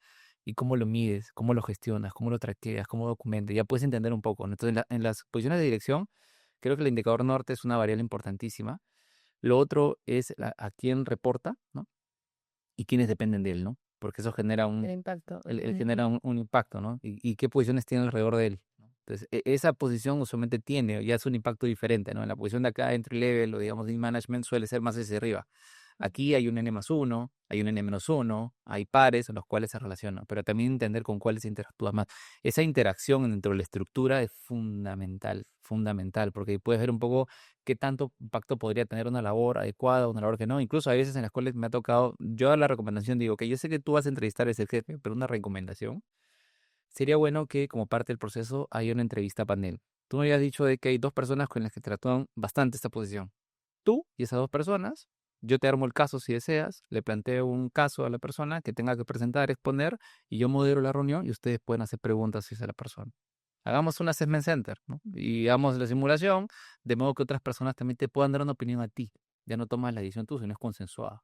¿Y cómo lo mides? ¿Cómo lo gestionas? ¿Cómo lo traqueas? ¿Cómo documentas? Ya puedes entender un poco, ¿no? Entonces, en las posiciones de dirección, creo que el indicador norte es una variable importantísima. Lo otro es a quién reporta, ¿no? Y quiénes dependen de él, ¿no? Porque eso genera El impacto. él genera un impacto, ¿no? Y qué posiciones tiene alrededor de él, ¿no? Entonces, esa posición usualmente ya es un impacto diferente, ¿no? En la posición de acá, entry level o digamos de management suele ser más hacia arriba. Aquí hay un N+1, hay un N-1, hay pares en los cuales se relacionan, pero también entender con cuáles se interactúa más. Esa interacción dentro de la estructura es fundamental, fundamental, porque ahí puedes ver un poco qué tanto impacto podría tener una labor adecuada, una labor que no. Incluso hay veces en las cuales me ha tocado, yo a la recomendación digo, que yo sé que tú vas a entrevistar a ese jefe, pero una recomendación sería bueno que como parte del proceso haya una entrevista panel. Tú me habías dicho de que hay 2 personas con las que tratúan bastante esta posición. Tú y esas 2 personas, yo te armo el caso si deseas, le planteo un caso a la persona que tenga que presentar, exponer, y yo modero la reunión y ustedes pueden hacer preguntas si es a la persona. Hagamos un assessment center, ¿no? Y hagamos la simulación, de modo que otras personas también te puedan dar una opinión a ti. Ya no tomas la decisión tú, sino es consensuada.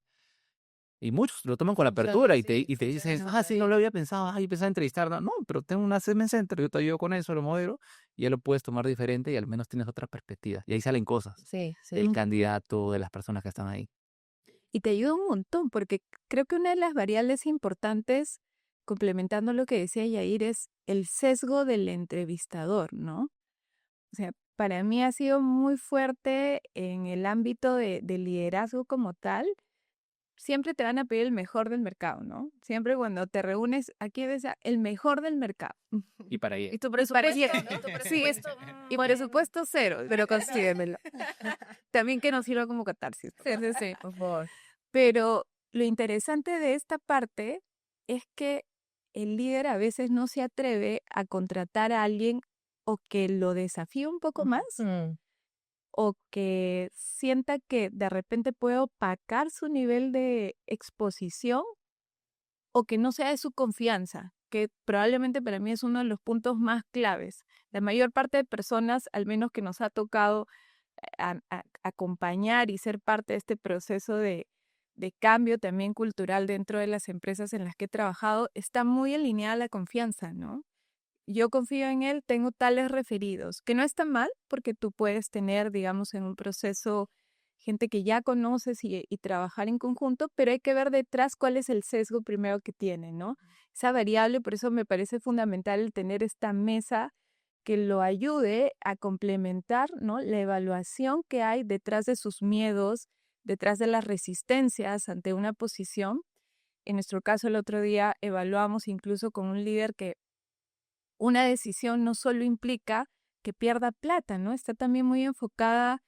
Y muchos lo toman con apertura y te dicen, sí, no lo había pensado, yo pensaba entrevistar. No, no, pero tengo un assessment center, yo te ayudo con eso, lo modelo, y ya lo puedes tomar diferente y al menos tienes otra perspectiva. Y ahí salen cosas Sí, del sí. candidato, de las personas que están ahí. Y te ayuda un montón, porque creo que una de las variables importantes, complementando lo que decía Yair, es el sesgo del entrevistador, ¿no? O sea, para mí ha sido muy fuerte en el ámbito de liderazgo como tal. Siempre te van a pedir el mejor del mercado, ¿no? Siempre cuando te reúnes, aquí ves el mejor del mercado. Y para ahí. Y tu para presupuesto, allá. ¿no? Tu Sí, presupuesto, y bueno. presupuesto cero, pero consíguemelo. También que nos sirva como catarsis. Sí, sí, sí, por favor. Pero lo interesante de esta parte es que el líder a veces no se atreve a contratar a alguien o que lo desafíe un poco más Mm. o que sienta que de repente puede opacar su nivel de exposición o que no sea de su confianza, que probablemente para mí es uno de los puntos más claves. La mayor parte de personas, al menos que nos ha tocado acompañar y ser parte de este proceso de cambio también cultural dentro de las empresas en las que he trabajado, está muy alineada a la confianza, ¿no? Yo confío en él, tengo tales referidos, que no está mal porque tú puedes tener, digamos, en un proceso gente que ya conoces y trabajar en conjunto, pero hay que ver detrás cuál es el sesgo primero que tiene, ¿no? Esa variable, por eso me parece fundamental el tener esta mesa que lo ayude a complementar, ¿no? La evaluación que hay detrás de sus miedos, detrás de las resistencias ante una posición. En nuestro caso, el otro día evaluamos incluso con un líder que una decisión no solo implica que pierda plata, ¿no? Está también muy enfocada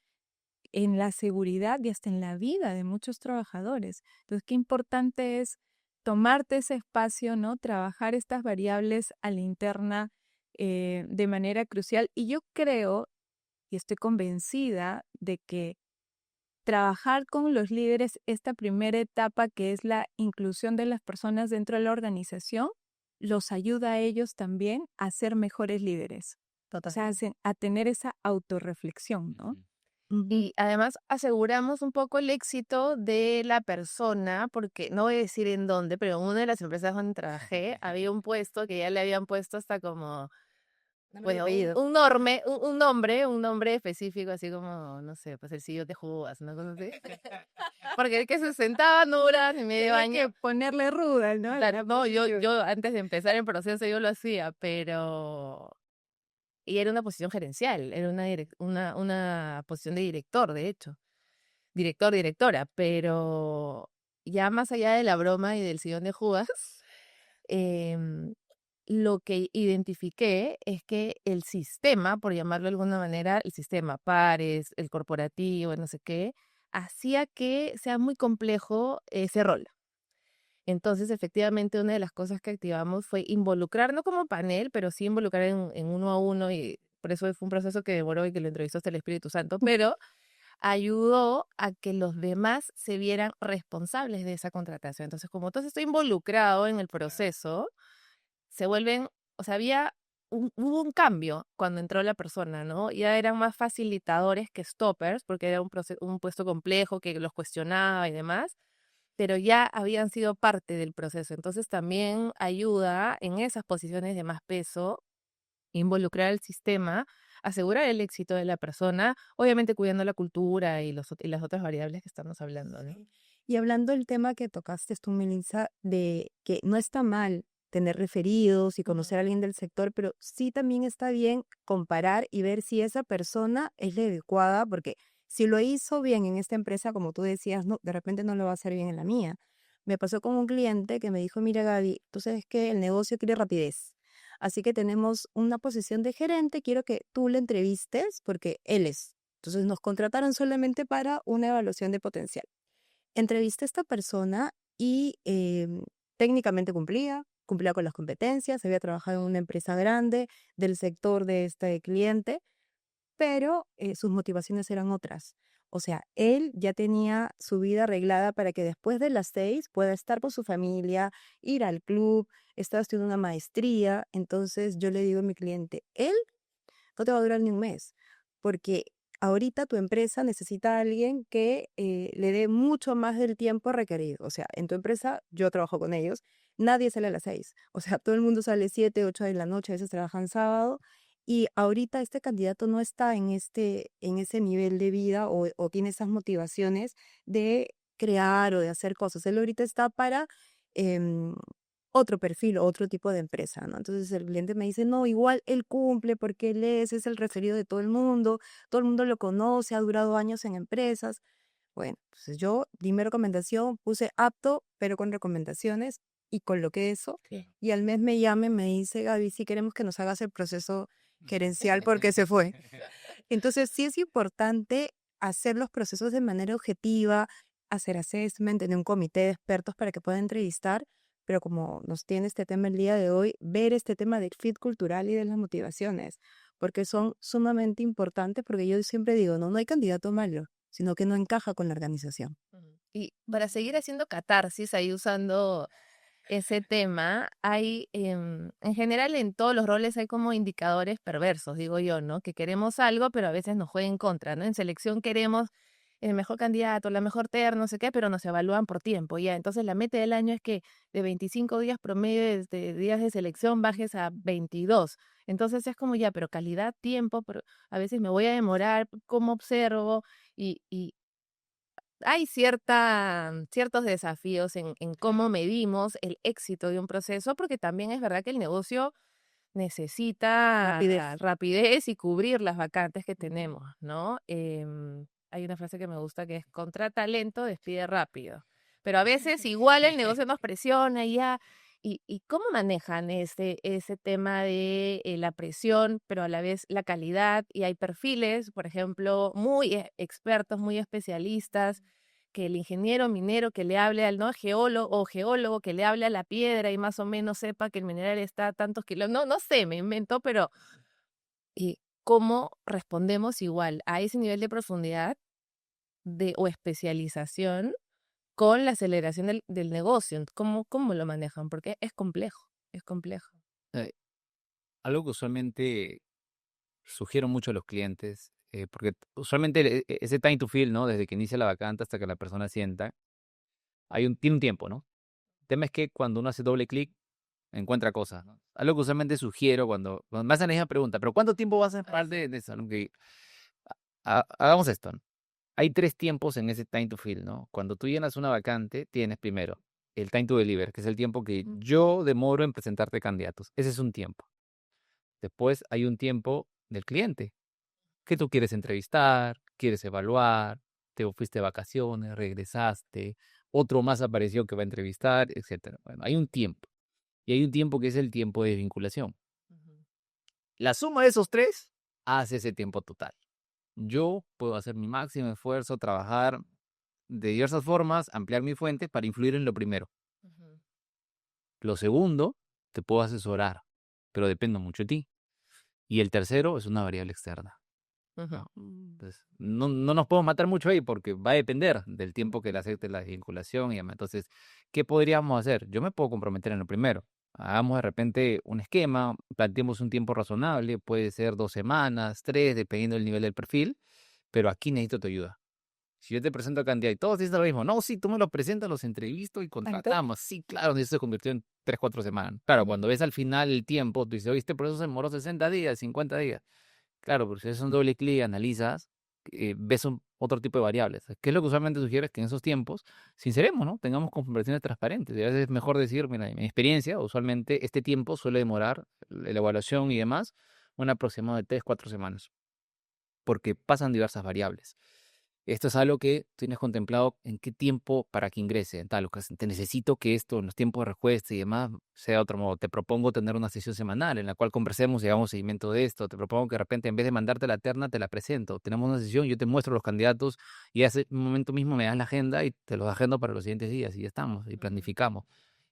en la seguridad y hasta en la vida de muchos trabajadores. Entonces, qué importante es tomarte ese espacio, ¿no? Trabajar estas variables a la interna de manera crucial. Y yo creo y estoy convencida de que trabajar con los líderes, esta primera etapa que es la inclusión de las personas dentro de la organización, los ayuda a ellos también a ser mejores líderes. O sea, a tener esa autorreflexión, ¿no? Y además aseguramos un poco el éxito de la persona, porque no voy a decir en dónde, pero en una de las empresas donde trabajé había un puesto que ya le habían puesto hasta como, bueno, un nombre específico, así como, no sé, pues el CEO de Judas, una cosa así. Porque el que se sentaba no duraba ni medio Hay que año. ponerle ruda, ¿no? Claro, no, yo antes de empezar el proceso yo lo hacía, pero... Y era una posición gerencial, era una posición de director, de hecho. Director, directora, pero ya más allá de la broma y del sillón de Judas, em, lo que identifiqué es que el sistema, por llamarlo de alguna manera, el sistema pares, el corporativo, no sé qué, hacía que sea muy complejo ese rol. Entonces, efectivamente, una de las cosas que activamos fue involucrar, no como panel, pero sí involucrar en uno a uno, y por eso fue un proceso que demoró y que lo entrevistó hasta el Espíritu Santo, pero ayudó a que los demás se vieran responsables de esa contratación. Entonces, como todo estoy involucrado en el proceso, se vuelven, o sea, hubo un cambio cuando entró la persona, ¿no? Ya eran más facilitadores que stoppers, porque era un puesto complejo que los cuestionaba y demás, pero ya habían sido parte del proceso. Entonces, también ayuda en esas posiciones de más peso involucrar al sistema, asegurar el éxito de la persona, obviamente cuidando la cultura y las otras variables que estamos hablando, ¿no? Y hablando del tema que tocaste tú, Melissa, de que no está mal tener referidos y conocer a alguien del sector, pero sí también está bien comparar y ver si esa persona es la adecuada, porque si lo hizo bien en esta empresa, como tú decías, no, de repente no lo va a hacer bien en la mía. Me pasó con un cliente que me dijo, mira Gaby, tú sabes que el negocio quiere rapidez. Así que tenemos una posición de gerente, quiero que tú le entrevistes porque él es. Entonces nos contrataron solamente para una evaluación de potencial. Entrevisté a esta persona y técnicamente cumplía, cumplía con las competencias, había trabajado en una empresa grande del sector de este cliente, pero sus motivaciones eran otras. O sea, él ya tenía su vida arreglada para que después de las 6 pueda estar con su familia, ir al club, estaba estudiando una maestría. Entonces yo le digo a mi cliente, él no te va a durar ni un mes, porque ahorita tu empresa necesita a alguien que le dé mucho más del tiempo requerido. O sea, en tu empresa, yo trabajo con ellos, nadie sale a las 6. O sea, todo el mundo sale 7, 8 de la noche, a veces trabajan sábado. Y ahorita este candidato no está en ese nivel de vida o tiene esas motivaciones de crear o de hacer cosas. Él ahorita está para em, otro perfil, otro tipo de empresa, ¿no? Entonces el cliente me dice, no, igual él cumple porque él es el referido de todo el mundo lo conoce, ha durado años en empresas. Bueno, entonces yo di mi recomendación, puse apto, pero con recomendaciones y coloqué eso. Sí. Y al mes me llama y me dice, Gaby, sí queremos que nos hagas el proceso gerencial porque se fue. Entonces sí es importante hacer los procesos de manera objetiva, hacer assessment, tener un comité de expertos para que puedan entrevistar, pero como nos tiene este tema el día de hoy, ver este tema del fit cultural y de las motivaciones, porque son sumamente importantes, porque yo siempre digo, no hay candidato malo, sino que no encaja con la organización. Y para seguir haciendo catarsis, ahí usando ese tema, hay, en general en todos los roles hay como indicadores perversos, digo yo, ¿no? Que queremos algo, pero a veces nos juega en contra, ¿no? En selección queremos el mejor candidato, la mejor terna, no sé qué, pero nos evalúan por tiempo, ya. Entonces la meta del año es que de 25 días promedio de días de selección bajes a 22. Entonces es como ya, pero calidad, tiempo, pero a veces me voy a demorar, cómo observo y hay ciertos desafíos en cómo medimos el éxito de un proceso, porque también es verdad que el negocio necesita Rapidez. rapidez y cubrir las vacantes que tenemos, ¿no? Hay una frase que me gusta que es contrata lento, despide rápido. Pero a veces igual el negocio nos presiona y ya. ¿Y cómo manejan ese tema de la presión, pero a la vez la calidad? Y hay perfiles, por ejemplo, muy expertos, muy especialistas, que el ingeniero minero que le hable al no geólogo o geólogo que le hable a la piedra y más o menos sepa que el mineral está a tantos kilómetros. No sé, me invento, pero ¿cómo respondemos igual a ese nivel de profundidad o especialización con la aceleración del negocio? ¿Cómo lo manejan? Porque es complejo, es complejo. Eh, Algo que usualmente sugiero mucho a los clientes, porque usualmente ese time to fill, ¿no? Desde que inicia la vacante hasta que la persona sienta, tiene un tiempo, ¿no? El tema es que cuando uno hace doble clic, encuentra cosas, ¿no? Algo que usualmente sugiero cuando me hacen la misma pregunta, ¿pero cuánto tiempo vas a esperar de eso? ¿No? Hagamos esto, ¿no? Hay 3 tiempos en ese time to fill, ¿no? Cuando tú llenas una vacante, tienes primero el time to deliver, que es el tiempo que yo demoro en presentarte candidatos. Ese es un tiempo. Después hay un tiempo del cliente, que tú quieres entrevistar, quieres evaluar, te fuiste de vacaciones, regresaste, otro más apareció que va a entrevistar, etcétera. Bueno, hay un tiempo. Y hay un tiempo que es el tiempo de vinculación. La suma de esos 3 hace ese tiempo total. Yo puedo hacer mi máximo esfuerzo, trabajar de diversas formas, ampliar mi fuente para influir en lo primero. Lo segundo, te puedo asesorar, pero dependo mucho de ti. Y el tercero es una variable externa. ¿No? Entonces, no nos podemos matar mucho ahí porque va a depender del tiempo que le acepte la vinculación y demás. Entonces, ¿qué podríamos hacer? Yo me puedo comprometer en lo primero. Hagamos de repente un esquema, planteemos un tiempo razonable, puede ser 2 semanas, 3, dependiendo del nivel del perfil, pero aquí necesito tu ayuda. Si yo te presento a candidato y todos dicen lo mismo, no, sí, tú me los presentas, los entrevisto y contratamos. Sí, claro, eso se convirtió en 3, 4 semanas. Claro, cuando ves al final el tiempo, tú dices, oye, este proceso se demoró 60 días, 50 días. Claro, pero si haces un doble clic y analizas, ves otro tipo de variables. ¿Qué es lo que usualmente sugieres? Que en esos tiempos, sinceremos, ¿no? Tengamos conversaciones transparentes. Y a veces es mejor decir, mira, en mi experiencia, usualmente este tiempo suele demorar la evaluación y demás, un aproximado de 3, 4 semanas, porque pasan diversas variables. Esto es algo que tienes contemplado en qué tiempo para que ingrese, en tal, te necesito que esto en los tiempos de respuesta y demás sea de otro modo. Te propongo tener una sesión semanal en la cual conversemos y hagamos seguimiento de esto. Te propongo que de repente en vez de mandarte la terna, te la presento. Tenemos una sesión, yo te muestro los candidatos y hace un momento mismo me das la agenda y te los agendo para los siguientes días y ya estamos y planificamos.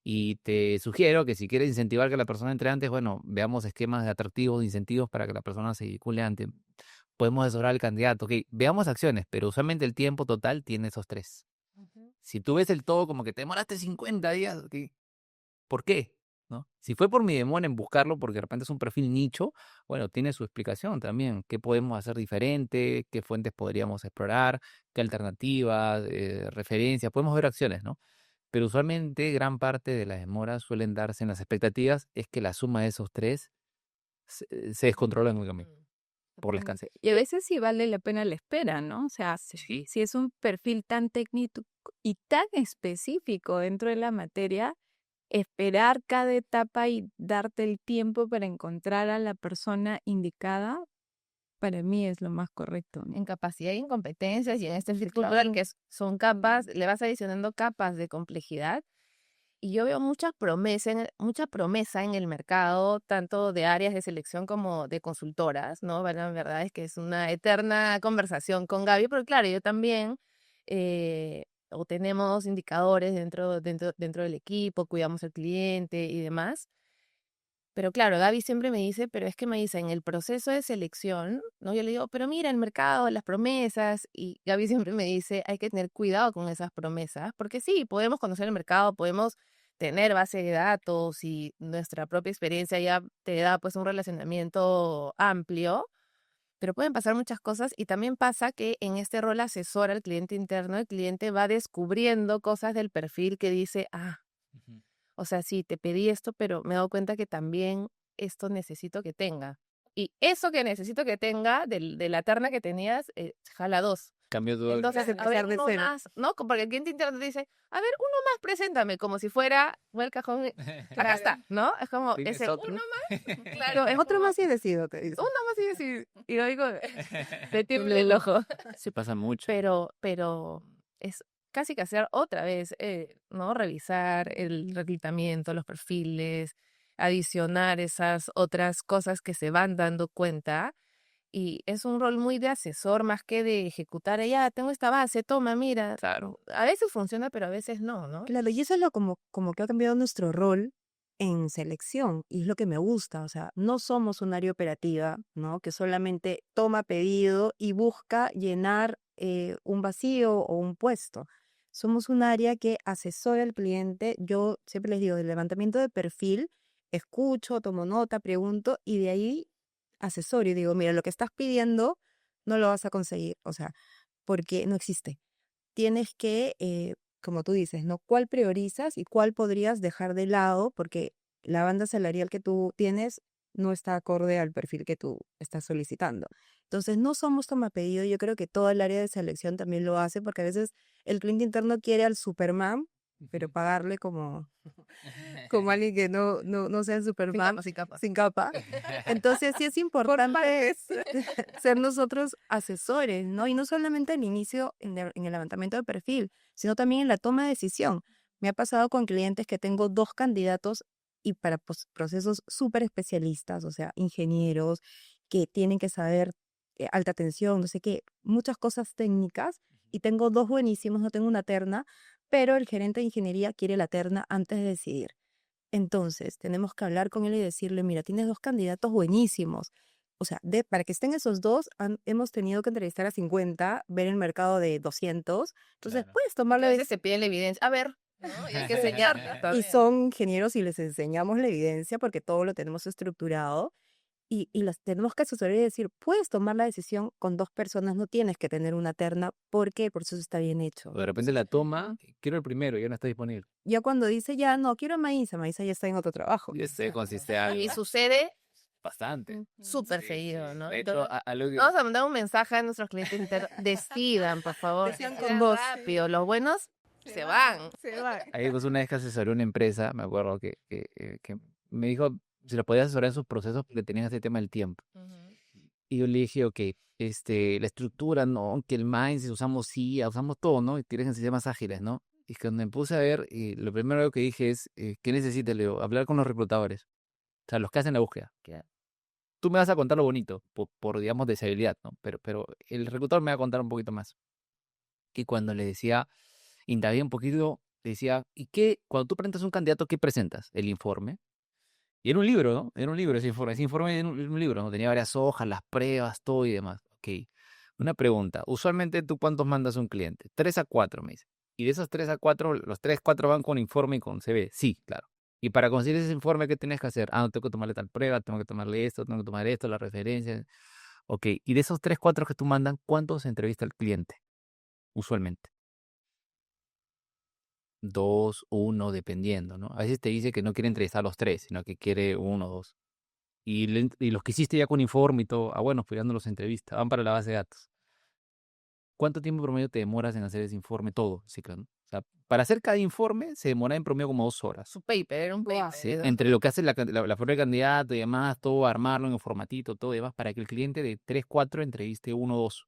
Y te sugiero que si quieres incentivar que la persona entre antes, bueno, veamos esquemas de atractivos, de incentivos para que la persona se vincule antes. Podemos asesorar al candidato, ok, veamos acciones, pero usualmente el tiempo total tiene esos 3. Si tú ves el todo como que te demoraste 50 días, ok, ¿por qué? ¿No? Si fue por mi demora en buscarlo, porque de repente es un perfil nicho, bueno, tiene su explicación también. ¿Qué podemos hacer diferente? ¿Qué fuentes podríamos explorar? ¿Qué alternativas? Referencias. Podemos ver acciones, ¿no? Pero usualmente gran parte de las demoras suelen darse en las expectativas, es que la suma de esos 3 se descontrola en el camino por las canciones. Y a veces sí vale la pena la espera, ¿no? O sea, Sí. si es un perfil tan técnico y tan específico dentro de la materia, esperar cada etapa y darte el tiempo para encontrar a la persona indicada, para mí es lo más correcto, ¿no? En capacidad y en competencias y en este perfil cultural que son capas, le vas adicionando capas de complejidad. Y yo veo mucha promesa en el mercado, tanto de áreas de selección como de consultoras, ¿no? La verdad es que es una eterna conversación con Gaby, porque claro, yo también, o tenemos indicadores dentro del equipo, cuidamos al cliente y demás. Pero claro, Gaby siempre me dice, pero es que me dice, en el proceso de selección, ¿no? Yo le digo, pero mira el mercado, las promesas, y Gaby siempre me dice, hay que tener cuidado con esas promesas, porque sí, podemos conocer el mercado, podemos tener base de datos y nuestra propia experiencia ya te da pues un relacionamiento amplio, pero pueden pasar muchas cosas y también pasa que en este rol asesor al cliente interno, el cliente va descubriendo cosas del perfil que dice, Ujú. o sea, sí, te pedí esto, pero me he dado cuenta que también esto necesito que tenga. Y eso que necesito que tenga de la terna que tenías, jala 2. Cambio todo. Entonces, a ver, empezar de uno cero. más, ¿no? Porque el cliente interno te dice, a ver, uno más, preséntame, como si fuera, fue el cajón, acá está, ¿no? Es como, ¿Tienes ese otro? uno más, claro, es Otro como, más y decido, te dice. uno más y decir, y yo digo, te tiembla el ojo. Se pasa mucho. Pero es casi que hacer otra vez, ¿no? Revisar el reclutamiento, los perfiles, adicionar esas otras cosas que se van dando cuenta. Y es un rol muy de asesor más que de ejecutar. Ya, tengo esta base, toma, mira. Claro. A veces funciona, pero a veces no, ¿no? Claro, y eso es lo como que ha cambiado nuestro rol en selección, y es lo que me gusta, o sea, no somos un área operativa, ¿no? Que solamente toma pedido y busca llenar un vacío o un puesto. Somos un área que asesora al cliente. Yo siempre les digo, del levantamiento de perfil, escucho, tomo nota, pregunto, y de ahí asesoro y digo, mira, lo que estás pidiendo no lo vas a conseguir, o sea, porque no existe. Tienes que, como tú dices, ¿no? ¿Cuál priorizas y cuál podrías dejar de lado? Porque la banda salarial que tú tienes no está acorde al perfil que tú estás solicitando. Entonces, no somos tomapedido. Yo creo que todo el área de selección también lo hace, porque a veces el cliente interno quiere al Superman, pero pagarle como alguien que no sea el Superman, Sin capas. sin capa. Entonces sí es importante ser nosotros asesores, ¿no? Y no solamente al inicio en el levantamiento de perfil, sino también en la toma de decisión. Me ha pasado con clientes que tengo 2 candidatos y para procesos súper especialistas, o sea, ingenieros que tienen que saber alta tensión, no sé qué, muchas cosas técnicas, y tengo 2 buenísimos, no tengo una terna, pero el gerente de ingeniería quiere la terna antes de decidir. Entonces, tenemos que hablar con él y decirle, mira, tienes 2 candidatos buenísimos. O sea, para que estén esos 2, hemos tenido que entrevistar a 50, ver el mercado de 200. Entonces, Claro. puedes A tomar la veces se pide la evidencia. A ver, ¿no? Y hay que enseñarla y también. son ingenieros y les enseñamos la evidencia porque todo lo tenemos estructurado y las tenemos que asesorar y decir, puedes tomar la decisión con 2 personas, no tienes que tener una terna porque el proceso está bien hecho. O de repente la toma, quiero el primero, ya no está disponible. Ya cuando dice, ya no, quiero a Maísa, Maísa ya está en otro trabajo. Yo sé, consiste Y algo. sucede Bastante. súper Sí, seguido, sí. ¿no? De hecho, Entonces, algo que... vamos a mandar un mensaje a nuestros clientes internos. Decidan, por favor. Decidan con Decidan voz. rápido. Los buenos se van. Se va. Ahí pues una vez que asesoré una empresa, me acuerdo que me dijo si lo podía asesorar en sus procesos porque tenían este tema del tiempo. Y yo le dije, ok, la estructura, ¿no? Que el mindset, usamos IA, usamos todo, ¿no? Y tienes en sistemas ágiles, ¿no? Y cuando me puse a ver, lo primero que dije es, ¿qué necesitas, Leo? Hablar con los reclutadores. O sea, los que hacen la búsqueda. Tú me vas a contar lo bonito, digamos, deseabilidad, ¿no? Pero el reclutador me va a contar un poquito más. Y cuando le decía, indagué un poquito, le decía, cuando tú presentas un candidato, ¿qué presentas? El informe. Y era un libro, ¿no? Era un libro ese informe. Ese informe era un libro, ¿no? Tenía varias hojas, las pruebas, todo y demás. Ok. Una pregunta. Usualmente, ¿tú cuántos mandas a un cliente? 3 a 4, me dice. Y de esos 3 a 4, los 3, 4 van con informe y con CV. Sí, claro. Y para conseguir ese informe, ¿qué tienes que hacer? No, tengo que tomarle tal prueba, tengo que tomarle esto, tengo que tomar esto, la referencia. Ok. Y de esos 3, 4 que tú mandan, ¿cuántos entrevista el cliente? Usualmente. 2, 1, dependiendo, ¿no? A veces te dice que no quiere entrevistar a los 3, sino que quiere 1 o 2. Y los que hiciste ya con informe y todo, bueno, pues ya no los entrevistas, van para la base de datos. ¿Cuánto tiempo promedio te demoras en hacer ese informe todo, ciclo, no? O sea, para hacer cada informe se demora en promedio como 2 horas. Su paper, era un paper. ¿Sí? Entre lo que hace la prueba de candidato y demás, todo armarlo en el formatito, todo y demás, para que el cliente de 3, 4 entreviste 1 o 2.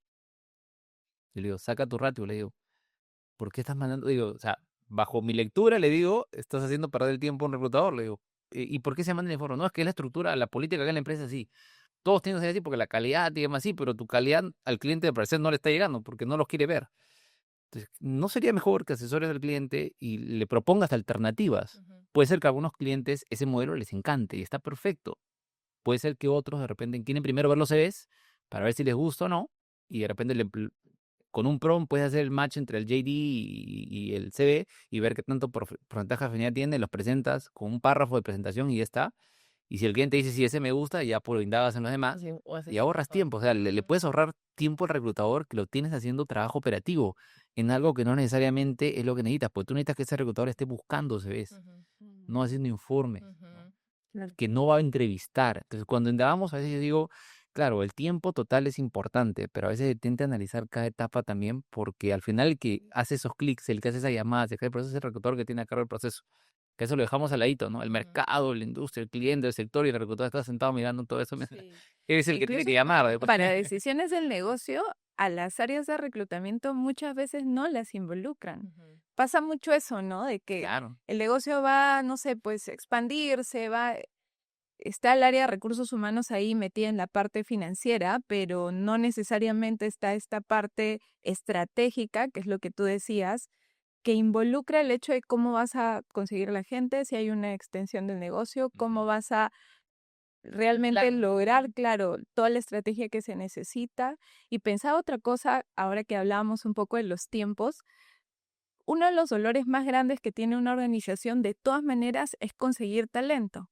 Y le digo, saca tu ratio, le digo, ¿por qué estás mandando? Digo, o sea, bajo mi lectura le digo, estás haciendo perder el tiempo a un reclutador, le digo. ¿Y por qué se manda el informe? No, es que es la estructura, la política acá en la empresa es así. Todos tienen que ser así porque la calidad y demás sí, pero tu calidad al cliente al parecer no le está llegando porque no los quiere ver. Entonces, ¿no sería mejor que asesores al cliente y le propongas alternativas? Puede ser que a algunos clientes ese modelo les encante y está perfecto. Puede ser que otros de repente quieren primero ver los CVs para ver si les gusta o no y de repente con un prompt puedes hacer el match entre el JD y el CV y ver qué tanto porcentaje de afinidad tiene, los presentas con un párrafo de presentación y ya está. Y si el cliente dice, sí, ese me gusta, ya pues lo indagas en los demás Sí, o haces y ahorras mejor. tiempo. O sea, le puedes ahorrar tiempo al reclutador que lo tienes haciendo trabajo operativo en algo que no necesariamente es lo que necesitas. Porque tú necesitas que ese reclutador esté buscando CVs, no haciendo informes, ¿no? Claro. Que no va a entrevistar. Entonces, cuando indagamos, a veces yo digo, claro, el tiempo total es importante, pero a veces se tiende a analizar cada etapa también, porque al final el que hace esos clics, el que hace esas llamadas, el que hace el proceso es el reclutador que tiene a cargo el proceso. Que eso lo dejamos al ladito, ¿no? El mercado, la industria, el cliente, el sector y el reclutador está sentado mirando todo eso. Sí. Es el que tiene Incluso que llamar. Después. para decisiones del negocio, a las áreas de reclutamiento muchas veces no las involucran. Pasa mucho eso, ¿no? De que Claro. el negocio va, no sé, pues expandirse, está el área de recursos humanos ahí metida en la parte financiera, pero no necesariamente está esta parte estratégica, que es lo que tú decías, que involucra el hecho de cómo vas a conseguir la gente, si hay una extensión del negocio, cómo vas a realmente plan. lograr, claro, toda la estrategia que se necesita. Y pensaba otra cosa, ahora que hablábamos un poco de los tiempos, uno de los dolores más grandes que tiene una organización de todas maneras es conseguir talento.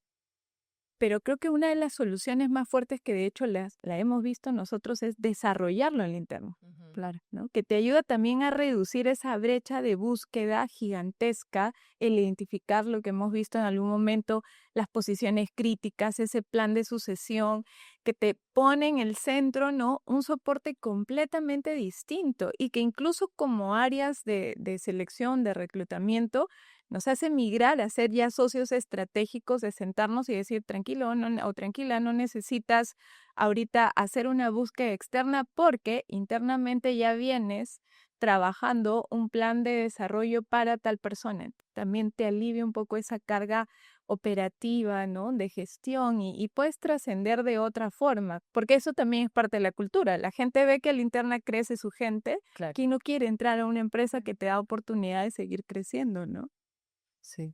Pero creo que una de las soluciones más fuertes que de hecho la hemos visto nosotros es desarrollarlo en el interno. Claro, ¿no? Que te ayuda también a reducir esa brecha de búsqueda gigantesca, el identificar lo que hemos visto en algún momento, las posiciones críticas, ese plan de sucesión, que te pone en el centro, ¿no? Un soporte completamente distinto y que incluso como áreas de selección, de reclutamiento, nos hace migrar a ser ya socios estratégicos, de sentarnos y decir, tranquilo o tranquila, no necesitas ahorita hacer una búsqueda externa porque internamente ya vienes trabajando un plan de desarrollo para tal persona. También te alivia un poco esa carga operativa, ¿no? De gestión y puedes trascender de otra forma, porque eso también es parte de la cultura. La gente ve que a la interna crece su gente, Claro. ¿quién no quiere entrar a una empresa que te da oportunidad de seguir creciendo, ¿no? Sí.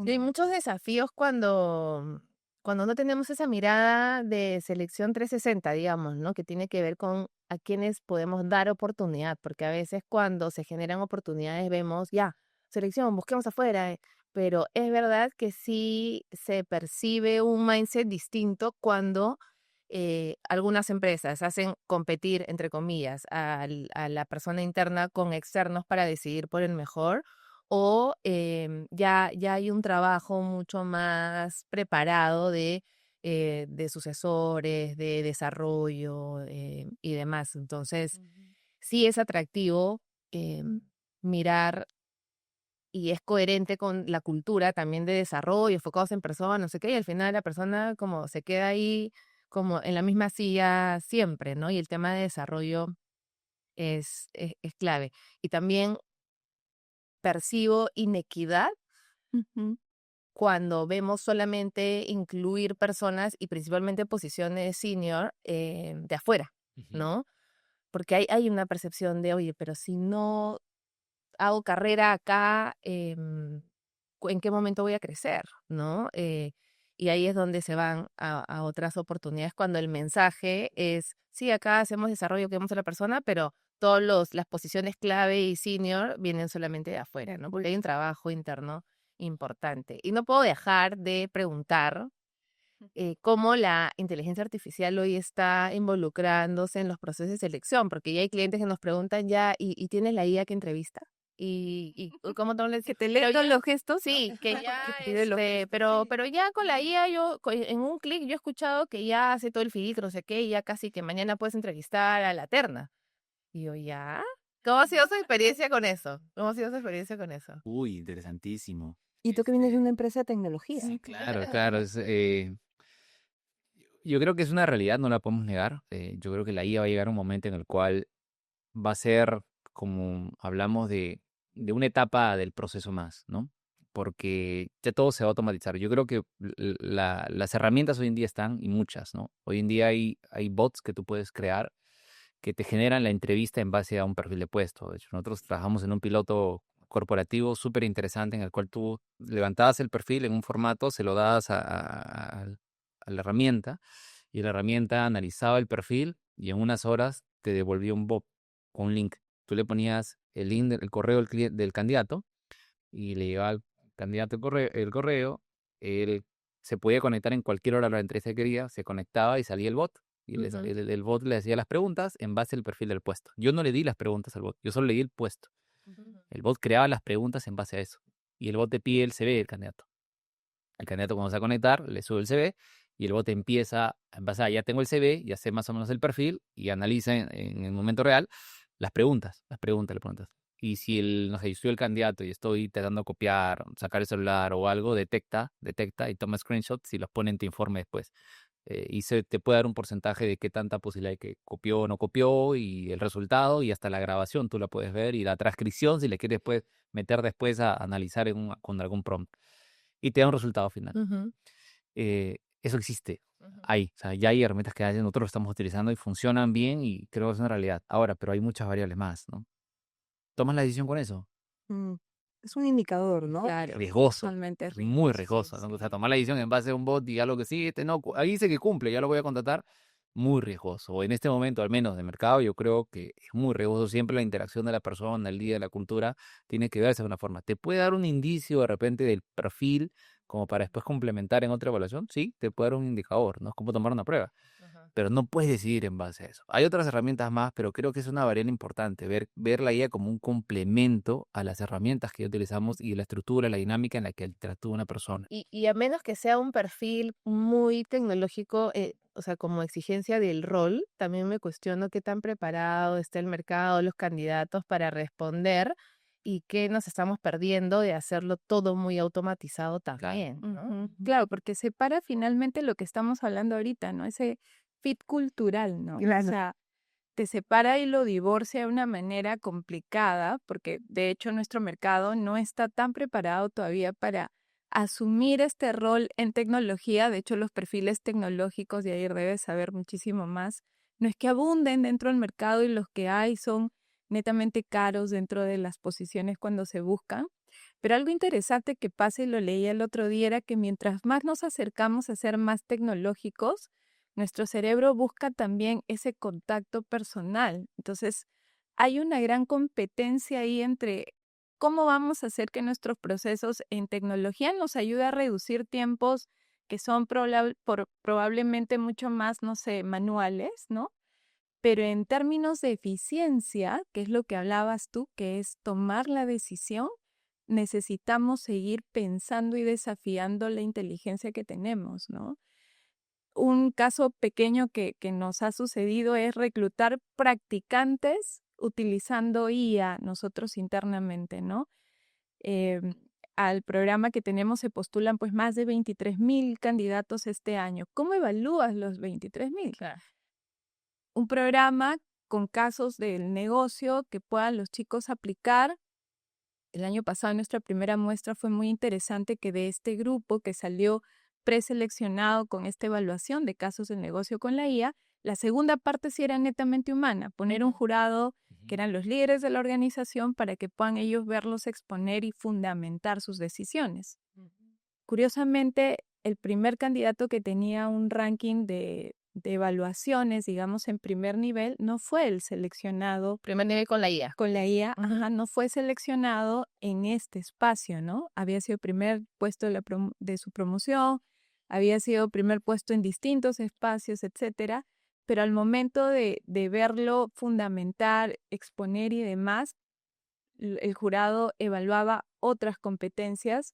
Y hay muchos desafíos cuando no tenemos esa mirada de selección 360, digamos, ¿no? Que tiene que ver con a quienes podemos dar oportunidad, porque a veces cuando se generan oportunidades vemos, ya, selección, busquemos afuera, pero es verdad que sí se percibe un mindset distinto cuando algunas empresas hacen competir, entre comillas, a la persona interna con externos para decidir por el mejor o ya hay un trabajo mucho más preparado de sucesores, de desarrollo y demás. Entonces, sí es atractivo mirar y es coherente con la cultura también de desarrollo, enfocados en personas, no sé qué, y al final la persona como se queda ahí como en la misma silla siempre, ¿no? Y el tema de desarrollo es clave. Y también percibo inequidad Ujú. cuando vemos solamente incluir personas y principalmente posiciones senior de afuera, Ujú. ¿no? Porque hay una percepción de, oye, pero si no hago carrera acá, ¿en qué momento voy a crecer? ¿No? Y ahí es donde se van a otras oportunidades cuando el mensaje es, sí, acá hacemos desarrollo, queremos a la persona, pero las posiciones clave y senior vienen solamente de afuera, ¿no? Porque hay un trabajo interno importante. Y no puedo dejar de preguntar cómo la inteligencia artificial hoy está involucrándose en los procesos de selección, porque ya hay clientes que nos preguntan ya, ¿y tienes la IA que entrevista? ¿Y cómo no les Que te lee todos los gestos. Sí, que ya, Que pide los pero ya con la IA, en un clic, yo he escuchado que ya hace todo el filtro, no sé qué, y ya casi que mañana puedes entrevistar a la terna. Y yo, ¿ya? ¿Cómo ha sido su experiencia con eso? ¿Cómo ha sido su experiencia con eso? Uy, interesantísimo. Y tú que vienes de una empresa de tecnología. Sí, claro, claro. Yo creo que es una realidad, no la podemos negar. Yo creo que la IA va a llegar a un momento en el cual va a ser, como hablamos, de una etapa del proceso más, ¿no? Porque ya todo se va a automatizar. Yo creo que las herramientas hoy en día están, y muchas, ¿no? Hoy en día hay bots que tú puedes crear que te generan la entrevista en base a un perfil de puesto. De hecho, nosotros trabajamos en un piloto corporativo súper interesante en el cual tú levantabas el perfil en un formato, se lo dabas a la herramienta y la herramienta analizaba el perfil y en unas horas te devolvía un bot con un link. Tú le ponías el link del correo del candidato y le llegaba al candidato el correo, él se podía conectar en cualquier hora a la entrevista que quería, se conectaba y salía el bot. Y Ujú. el bot le hacía las preguntas en base al perfil del puesto. Yo no le di las preguntas al bot, yo solo le di el puesto. El bot creaba las preguntas en base a eso. Y el bot te pide el CV del candidato. El candidato cuando se va a conectar, le sube el CV y el bot empieza, en base a ya tengo el CV, ya sé más o menos el perfil y analiza en el momento real las preguntas. Y si no sé, yo soy el candidato y estoy tratando de copiar, sacar el celular o algo, detecta y toma screenshots y los pone en tu informe después. Y se te puede dar un porcentaje de qué tanta posibilidad hay que copió o no copió y el resultado y hasta la grabación tú la puedes ver y la transcripción si le quieres pues, meter después a analizar con algún prompt y te da un resultado final. Ujú. Eso existe. Ujú. O sea, ya hay herramientas que nosotros lo estamos utilizando y funcionan bien y creo que es una realidad. Ahora, pero hay muchas variables más, ¿no? ¿Tomas la decisión con eso? Mm, Es un indicador, ¿no? Claro, Riesgoso, totalmente muy riesgoso, riesgoso, ¿no? O sea, sí. tomar la decisión en base a un bot y algo que sí, no, ahí dice que cumple, ya lo voy a contratar, muy riesgoso. O en este momento, al menos de mercado, yo creo que es muy riesgoso. Siempre la interacción de la persona, el día de la cultura, tiene que verse de una forma. ¿Te puede dar un indicio de repente del perfil como para después complementar en otra evaluación? Sí, te puede dar un indicador, ¿no? Es como tomar una prueba, Ajá. pero no puedes decidir en base a eso. Hay otras herramientas más, pero creo que es una variable importante, ver la IA como un complemento a las herramientas que ya utilizamos y la estructura, la dinámica en la que interactúa una persona. Y a menos que sea un perfil muy tecnológico, o sea, como exigencia del rol, también me cuestiono qué tan preparado está el mercado, los candidatos para responder y qué nos estamos perdiendo de hacerlo todo muy automatizado también, ¿no? Ujú. Claro, porque separa finalmente lo que estamos hablando ahorita, ¿no? Ese fit cultural, ¿no? O Claro. sea, te separa y lo divorcia de una manera complicada, porque de hecho nuestro mercado no está tan preparado todavía para asumir este rol en tecnología. De hecho, los perfiles tecnológicos, y ahí debes saber muchísimo más, no es que abunden dentro del mercado y los que hay son netamente caros dentro de las posiciones cuando se buscan. Pero algo interesante que pasa, y lo leí el otro día, era que mientras más nos acercamos a ser más tecnológicos, nuestro cerebro busca también ese contacto personal. Entonces, hay una gran competencia ahí entre cómo vamos a hacer que nuestros procesos en tecnología nos ayude a reducir tiempos que son probablemente mucho más, no sé, manuales, ¿no? Pero en términos de eficiencia, que es lo que hablabas tú, que es tomar la decisión, necesitamos seguir pensando y desafiando la inteligencia que tenemos, ¿no? Un caso pequeño que nos ha sucedido es reclutar practicantes utilizando IA nosotros internamente, ¿no? Em, Al programa que tenemos se postulan pues más de 23,000 candidatos este año. ¿Cómo evalúas los 23,000? Claro. Un programa con casos del negocio que puedan los chicos aplicar. El año pasado nuestra primera muestra fue muy interesante, que de este grupo que salió preseleccionado con esta evaluación de casos del negocio con la IA, la segunda parte sí era netamente humana, poner un jurado que eran los líderes de la organización, para que puedan ellos verlos exponer y fundamentar sus decisiones. Curiosamente, el primer candidato que tenía un ranking de evaluaciones, digamos, en primer nivel, no fue el seleccionado Primer nivel con la IA. con la IA, Ujú. ajá, no fue seleccionado en este espacio, ¿no? Había sido primer puesto de su promoción, había sido primer puesto en distintos espacios, etcétera, pero al momento de verlo fundamentar, exponer y demás, el jurado evaluaba otras competencias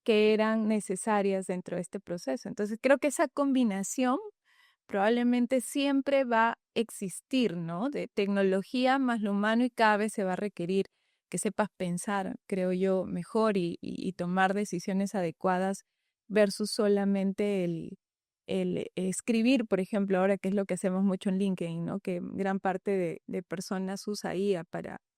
que eran necesarias dentro de este proceso. Entonces, creo que esa combinación probablemente siempre va a existir, ¿no? De tecnología más lo humano, y cada vez se va a requerir que sepas pensar, creo yo, mejor y tomar decisiones adecuadas versus solamente el escribir, por ejemplo, ahora que es lo que hacemos mucho en LinkedIn, ¿no? Que gran parte de personas usa IA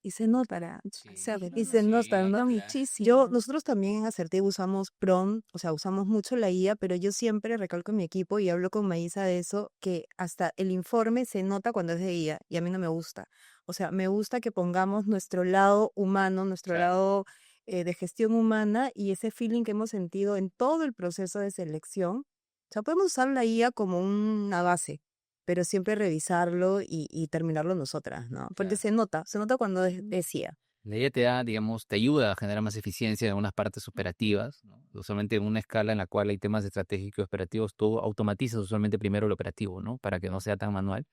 Y se nota, para hacer. y se nota, ¿no? Muchísimo. Nosotros también en Asertivo usamos PROM, o sea, usamos mucho la IA, pero yo siempre recalco en mi equipo y hablo con Maísa de eso, que hasta el informe se nota cuando es de IA y a mí no me gusta. O sea, me gusta que pongamos nuestro lado humano, nuestro Claro. lado de gestión humana y ese feeling que hemos sentido en todo el proceso de selección. O sea, podemos usar la IA como una base, pero siempre revisarlo y terminarlo nosotras, ¿no? Porque Claro. se nota cuando decía. La IA te da, digamos, te ayuda a generar más eficiencia en algunas partes operativas, ¿no? Usualmente en una escala en la cual hay temas estratégicos y operativos, tú automatizas usualmente primero lo operativo, ¿no? Para que no sea tan manual.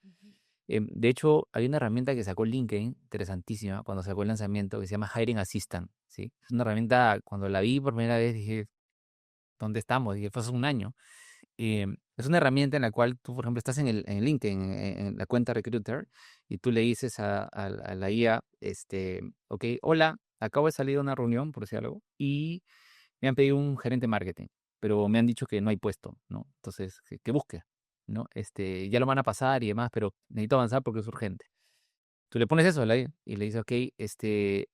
De hecho, hay una herramienta que sacó LinkedIn, interesantísima, cuando sacó el lanzamiento, que se llama Hiring Assistant, ¿sí? Es una herramienta, cuando la vi por primera vez, dije, ¿dónde estamos? Dije, fue hace un año. Es una herramienta en la cual tú, por ejemplo, estás en LinkedIn, en la cuenta Recruiter, y tú le dices a la IA, ok, hola, acabo de salir de una reunión, por decir algo, y me han pedido un gerente de marketing, pero me han dicho que no hay puesto, ¿no? Entonces, que busque, ¿no? Ya lo van a pasar y demás, pero necesito avanzar porque es urgente. Tú le pones eso a la IA y le dices, ok,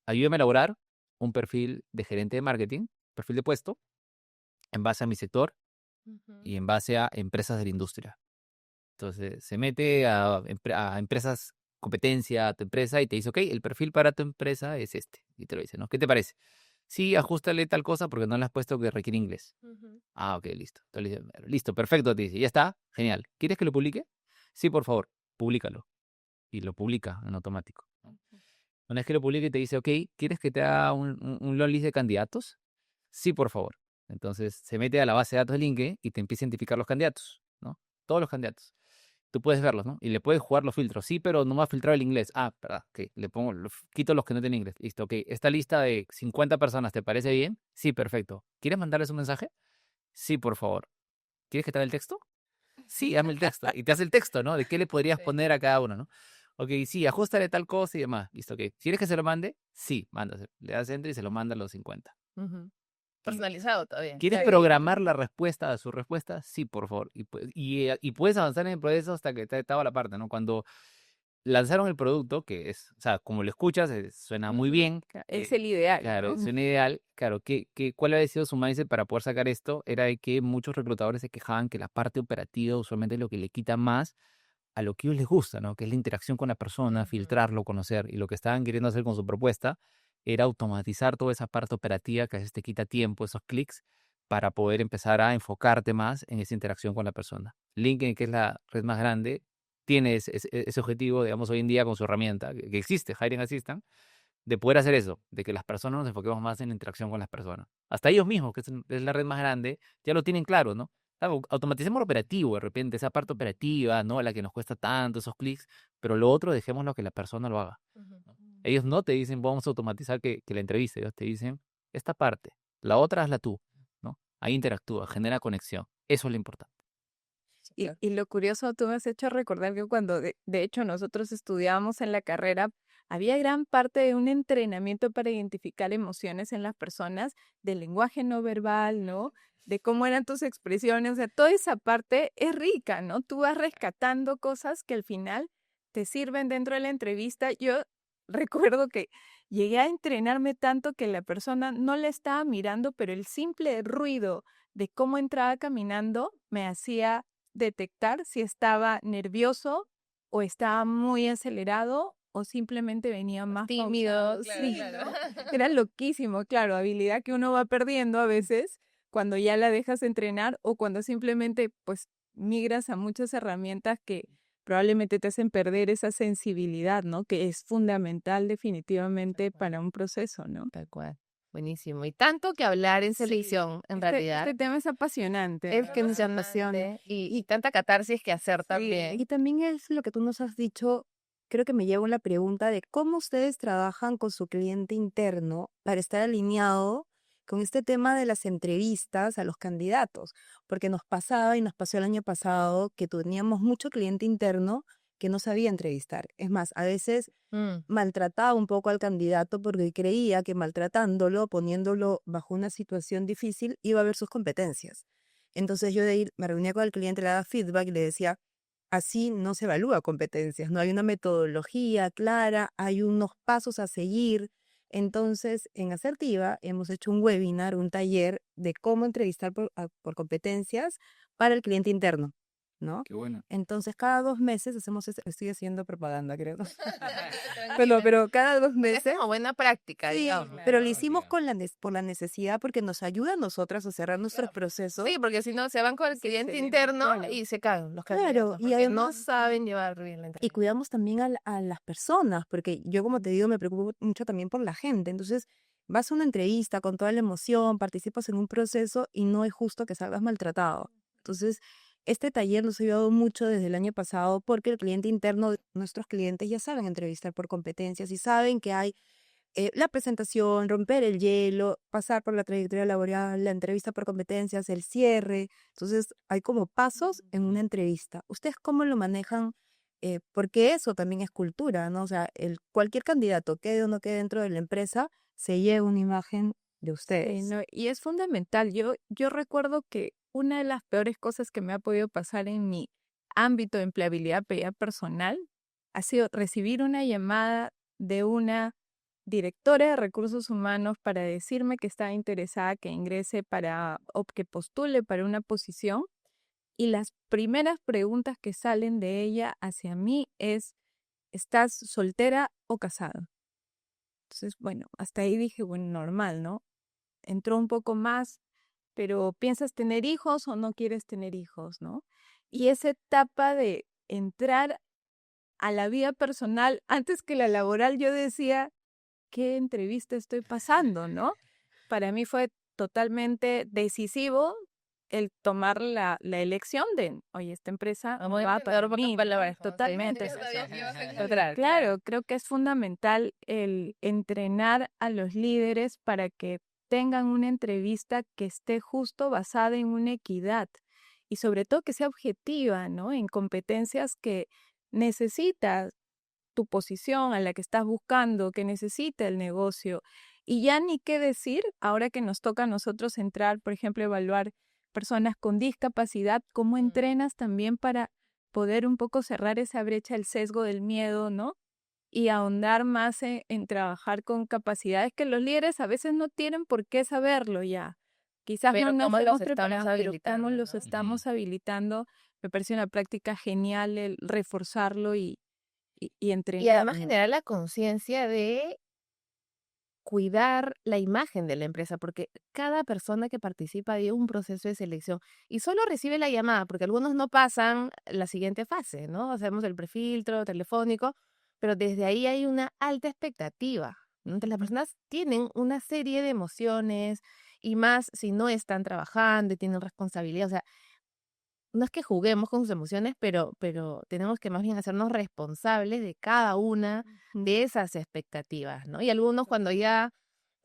ayúdame a elaborar un perfil de gerente de marketing, perfil de puesto, en base a mi sector y en base a empresas de la industria. Entonces se mete a empresas, competencia, a tu empresa y te dice, ok, el perfil para tu empresa es este. Y te lo dice, ¿no? ¿Qué te parece? Sí, ajustale tal cosa porque no le has puesto que requiere inglés. Ah, ok, listo. Entonces le dice, listo, perfecto, te dice, ya está, genial. ¿Quieres que lo publique? Sí, por favor, públicalo. Y lo publica en automático, ¿no? Una vez que lo publique te dice, ok, ¿quieres que te haga un long list de candidatos? Sí, por favor. Entonces se mete a la base de datos de LinkedIn y te empieza a identificar los candidatos, ¿no? Todos los candidatos. Tú puedes verlos, ¿no? Y le puedes jugar los filtros. Sí, pero no va a filtrar el inglés. Ah, verdad, ok. Le pongo, quito los que no tienen inglés. Listo, ok. Esta lista de 50 personas, ¿te parece bien? Sí, perfecto. ¿Quieres mandarles un mensaje? Sí, por favor. ¿Quieres que te haga el texto? Sí, hazme el texto. Y te hace el texto, ¿no? De qué le podrías Sí. poner a cada uno, ¿no? Ok, sí, ajustale tal cosa y demás. Listo, ok. ¿Quieres que se lo mande? Sí, mándase. Le das enter y se lo manda a los 50. Personalizado todavía. ¿Quieres programar la respuesta a su respuesta? Sí, por favor. Y puedes avanzar en el proceso hasta que te estaba la parte, ¿no? Cuando lanzaron el producto, que es, o sea, como lo escuchas, suena muy bien. Es el ideal, Claro, ¿no? suena ideal. Claro, ¿cuál había sido su mindset para poder sacar esto? Era de que muchos reclutadores se quejaban que la parte operativa usualmente es lo que le quita más a lo que a ellos les gusta, ¿no? Que es la interacción con la persona, filtrarlo, conocer. Y lo que estaban queriendo hacer con su propuesta era automatizar toda esa parte operativa que a veces te quita tiempo, esos clics, para poder empezar a enfocarte más en esa interacción con la persona. LinkedIn, que es la red más grande, tiene ese objetivo, digamos, hoy en día con su herramienta, que existe, Hiring Assistant, de poder hacer eso, de que las personas nos enfoquemos más en la interacción con las personas. Hasta ellos mismos, que es la red más grande, ya lo tienen claro, ¿no? Automaticemos lo operativo de repente, esa parte operativa, ¿no? La que nos cuesta tanto, esos clics, pero lo otro dejémoslo que la persona lo haga, ¿no? Ellos no te dicen, vamos a automatizar que la entrevista, ellos te dicen, esta parte, la otra hazla tú, ¿no? Ahí interactúa, genera conexión, eso es lo importante. Y lo curioso, tú me has hecho recordar que cuando de hecho nosotros estudiábamos en la carrera, había gran parte de un entrenamiento para identificar emociones en las personas, del lenguaje no verbal, ¿no? De cómo eran tus expresiones, o sea, toda esa parte es rica, ¿no? Tú vas rescatando cosas que al final te sirven dentro de la entrevista. Yo recuerdo que llegué a entrenarme tanto que la persona no le estaba mirando, pero el simple ruido de cómo entraba caminando me hacía detectar si estaba nervioso o estaba muy acelerado o simplemente venían más Tímidos, pausados. claro, Sí, claro. ¿no? Era loquísimo, claro, habilidad que uno va perdiendo a veces cuando ya la dejas entrenar o cuando simplemente pues migras a muchas herramientas que probablemente te hacen perder esa sensibilidad, ¿no? Que es fundamental definitivamente para un proceso, ¿no? Tal cual. Buenísimo. Y tanto que hablar en selección, en realidad. Este tema es apasionante. Es que nos apasiona. Y tanta catarsis que hacer también. Y también es lo que tú nos has dicho, creo que me llevo la pregunta de cómo ustedes trabajan con su cliente interno para estar alineado con este tema de las entrevistas a los candidatos, porque nos pasaba y nos pasó el año pasado que teníamos mucho cliente interno que no sabía entrevistar. Es más, a veces maltrataba un poco al candidato porque creía que maltratándolo, poniéndolo bajo una situación difícil, iba a ver sus competencias. Entonces yo de ahí me reunía con el cliente, le daba feedback y le decía, así no se evalúa competencias, no hay una metodología clara, hay unos pasos a seguir. Entonces, en Asertiva hemos hecho un webinar, un taller de cómo entrevistar por competencias para el cliente interno, ¿no? Qué bueno. Entonces, cada 2 meses hacemos, estoy haciendo propaganda, creo. pero cada 2 Es meses. como buena práctica, Sí, digamos. pero lo hicimos con por la necesidad porque nos ayuda a nosotras a cerrar nuestros procesos. Sí, porque si no se van con el cliente interno claro. y se caen los Claro, candidatos, y porque no además- saben llevar bien la Y entrevista. cuidamos también a las personas, porque yo, como te digo, me preocupo mucho también por la gente. Entonces, vas a una entrevista con toda la emoción, participas en un proceso y no es justo que salgas maltratado. Entonces, este taller nos ha ayudado mucho desde el año pasado porque el cliente interno, nuestros clientes ya saben entrevistar por competencias y saben que hay la presentación, romper el hielo, pasar por la trayectoria laboral, la entrevista por competencias, el cierre. Entonces, hay como pasos en una entrevista. ¿Ustedes cómo lo manejan? Porque eso también es cultura, ¿no? O sea, cualquier candidato, quede o no quede dentro de la empresa, se lleva una imagen de Sí, ustedes. no, y es fundamental. Yo recuerdo que una de las peores cosas que me ha podido pasar en mi ámbito de empleabilidad personal ha sido recibir una llamada de una directora de recursos humanos para decirme que estaba interesada que ingrese o que postule para una posición y las primeras preguntas que salen de ella hacia mí es, ¿estás soltera o casada? Entonces, bueno, hasta ahí dije, bueno, normal, ¿no? Entró un poco más, pero ¿piensas tener hijos o no quieres tener hijos, no? Y esa etapa de entrar a la vida personal antes que la laboral, yo decía, ¿qué entrevista estoy pasando, no? Para mí fue totalmente decisivo el tomar la elección de, oye, esta empresa Muy va emprendedor para pocas mí, ¿no? palabras, ¿no? Sí, Totalmente. yo sabía que ibas a Total, encontrar, claro, creo que es fundamental el entrenar a los líderes para que tengan una entrevista que esté justo basada en una equidad y sobre todo que sea objetiva, ¿no? En competencias que necesita tu posición, a la que estás buscando, que necesita el negocio. Y ya ni qué decir, ahora que nos toca a nosotros entrar, por ejemplo, evaluar personas con discapacidad, cómo entrenas también para poder un poco cerrar esa brecha, el sesgo del miedo, ¿no? Y ahondar más en trabajar con capacidades que los líderes a veces no tienen por qué saberlo ya. Quizás Pero no cómo nos los hemos estamos preparado, pero habilitando, cómo los ¿no? estamos habilitando. Me parece una práctica genial el reforzarlo y Y entrenar. además generar la conciencia de cuidar la imagen de la empresa, porque cada persona que participa de un proceso de selección y solo recibe la llamada, porque algunos no pasan la siguiente fase, ¿no? Hacemos el prefiltro telefónico, pero desde ahí hay una alta expectativa, ¿no? Entonces las personas tienen una serie de emociones y más si no están trabajando y tienen responsabilidad, o sea, no es que juguemos con sus emociones, pero tenemos que más bien hacernos responsables de cada una de esas expectativas, ¿no? Y algunos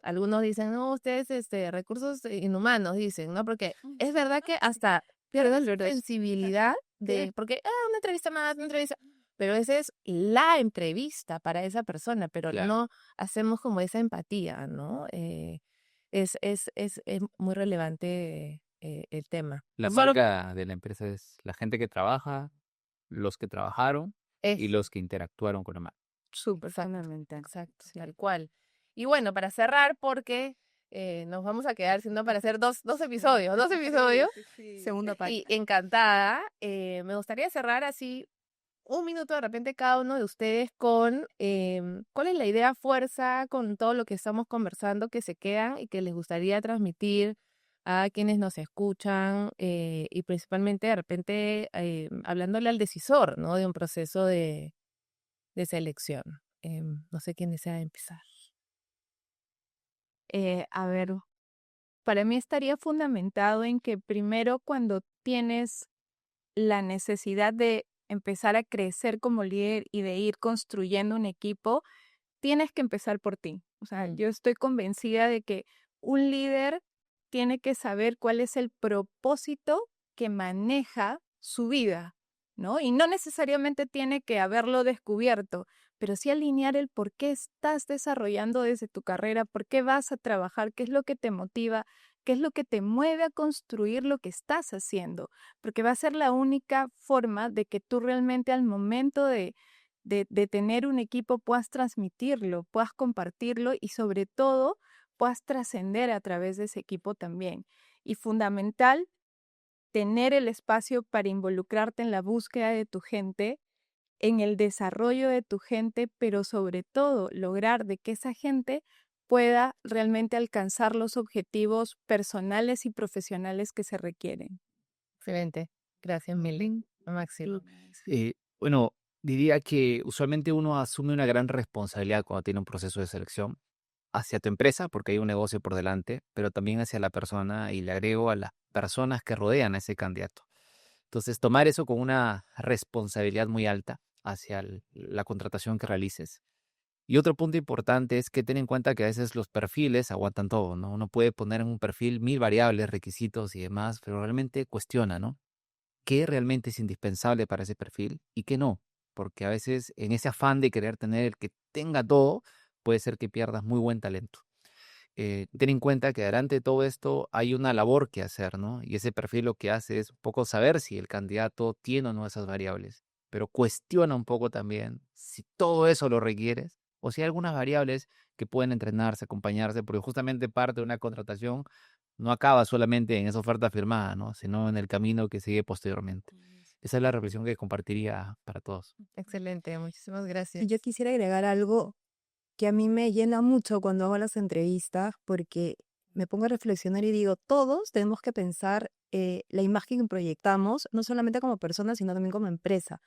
algunos dicen, no, ustedes, recursos inhumanos, dicen, ¿no? Porque es verdad que hasta pierden sensibilidad porque, una entrevista más, una entrevista, pero esa es la entrevista para esa persona, pero Claro. no hacemos como esa empatía, ¿no? Es muy relevante el tema. La Solo marca de la empresa es la gente que trabaja, los que trabajaron y es los que interactuaron con la marca. Súper exacto, fundamental. exacto, Sí. tal cual. Y bueno, para cerrar, porque nos vamos a quedar siendo para hacer dos episodios, Segunda parte. y encantada, me gustaría cerrar así un minuto de repente cada uno de ustedes con cuál es la idea fuerza con todo lo que estamos conversando que se quedan y que les gustaría transmitir a quienes nos escuchan y principalmente de repente hablándole al decisor, ¿no? De un proceso de selección. No sé quién desea empezar. A ver, para mí estaría fundamentado en que primero cuando tienes la necesidad de empezar a crecer como líder y de ir construyendo un equipo, tienes que empezar por ti. O sea, yo estoy convencida de que un líder tiene que saber cuál es el propósito que maneja su vida, ¿no? Y no necesariamente tiene que haberlo descubierto, pero sí alinear el por qué estás desarrollando desde tu carrera, por qué vas a trabajar, qué es lo que te motiva, qué es lo que te mueve a construir lo que estás haciendo, porque va a ser la única forma de que tú realmente al momento de tener un equipo puedas transmitirlo, puedas compartirlo y sobre todo puedas trascender a través de ese equipo también. Y fundamental, tener el espacio para involucrarte en la búsqueda de tu gente, en el desarrollo de tu gente, pero sobre todo lograr de que esa gente pueda realmente alcanzar los objetivos personales y profesionales que se requieren. Excelente. Gracias, Milling. Máximo. Bueno, diría que usualmente uno asume una gran responsabilidad cuando tiene un proceso de selección hacia tu empresa, porque hay un negocio por delante, pero también hacia la persona y le agrego a las personas que rodean a ese candidato. Entonces, tomar eso con una responsabilidad muy alta hacia la contratación que realices. Y otro punto importante es que ten en cuenta que a veces los perfiles aguantan todo, ¿no? Uno puede poner en un perfil 1000 variables, requisitos y demás, pero realmente cuestiona, ¿no? ¿Qué realmente es indispensable para ese perfil y qué no? Porque a veces en ese afán de querer tener el que tenga todo, puede ser que pierdas muy buen talento. Ten en cuenta que delante de todo esto hay una labor que hacer, ¿no? Y ese perfil lo que hace es un poco saber si el candidato tiene o no esas variables, pero cuestiona un poco también si todo eso lo requieres o si hay algunas variables que pueden entrenarse, acompañarse, porque justamente parte de una contratación no acaba solamente en esa oferta firmada, ¿no? Sino en el camino que sigue posteriormente. Esa es la reflexión que compartiría para todos. Excelente. Muchísimas Y gracias. yo quisiera agregar algo que a mí me llena mucho cuando hago las entrevistas, porque me pongo a reflexionar y digo, todos tenemos que pensar la imagen que proyectamos, no solamente como personas, sino también como empresa.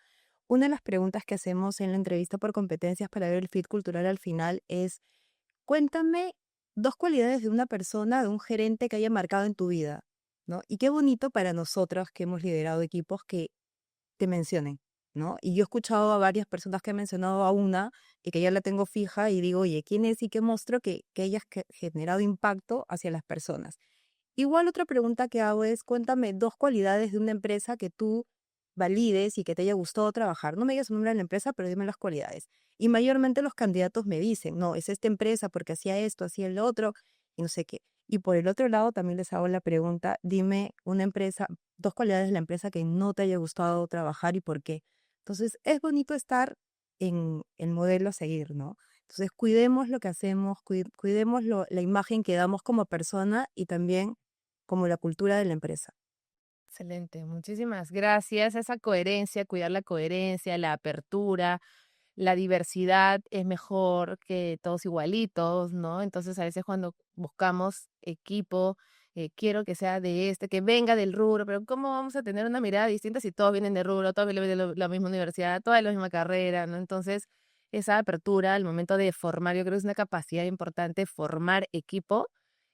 Una de las preguntas que hacemos en la entrevista por competencias para ver el fit cultural al final es, cuéntame 2 cualidades de una persona, de un gerente que haya marcado en tu vida, ¿no? Y qué bonito para nosotros que hemos liderado equipos que te mencionen, ¿no? Y yo he escuchado a varias personas que han mencionado a una y que ya la tengo fija y digo, oye, ¿quién es y qué monstruo que hayas generado impacto hacia las personas? Igual otra pregunta que hago es, cuéntame 2 cualidades de una empresa que tú valides y que te haya gustado trabajar. No me digas el nombre de la empresa, pero dime las cualidades. Y mayormente los candidatos me dicen, no, es esta empresa porque hacía esto, hacía el otro, y no sé qué. Y por el otro lado también les hago la pregunta, dime una empresa, 2 cualidades de la empresa que no te haya gustado trabajar y por qué. Entonces, es bonito estar en el modelo a seguir, ¿no? Entonces, cuidemos lo que hacemos, cuidemos la imagen que damos como persona y también como la cultura de la empresa. Excelente. Muchísimas gracias. Esa coherencia, cuidar la coherencia, la apertura, la diversidad es mejor que todos igualitos, ¿no? Entonces, a veces cuando buscamos equipo, quiero que sea de que venga del rubro, pero ¿cómo vamos a tener una mirada distinta si todos vienen de rubro, todos vienen de la misma universidad, todos de la misma carrera, ¿no? Entonces, esa apertura al momento de formar, yo creo que es una capacidad importante formar equipo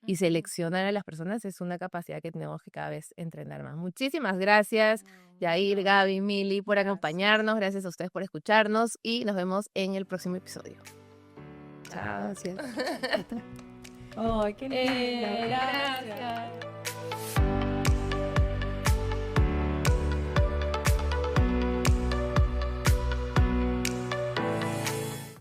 y seleccionar a las personas es una capacidad que tenemos que cada vez entrenar más. Muchísimas gracias, Yair, Gaby, Mili, por acompañarnos. Gracias a ustedes por escucharnos y nos vemos en el próximo episodio. Chao. Gracias. ¡Ay, qué linda! Gracias.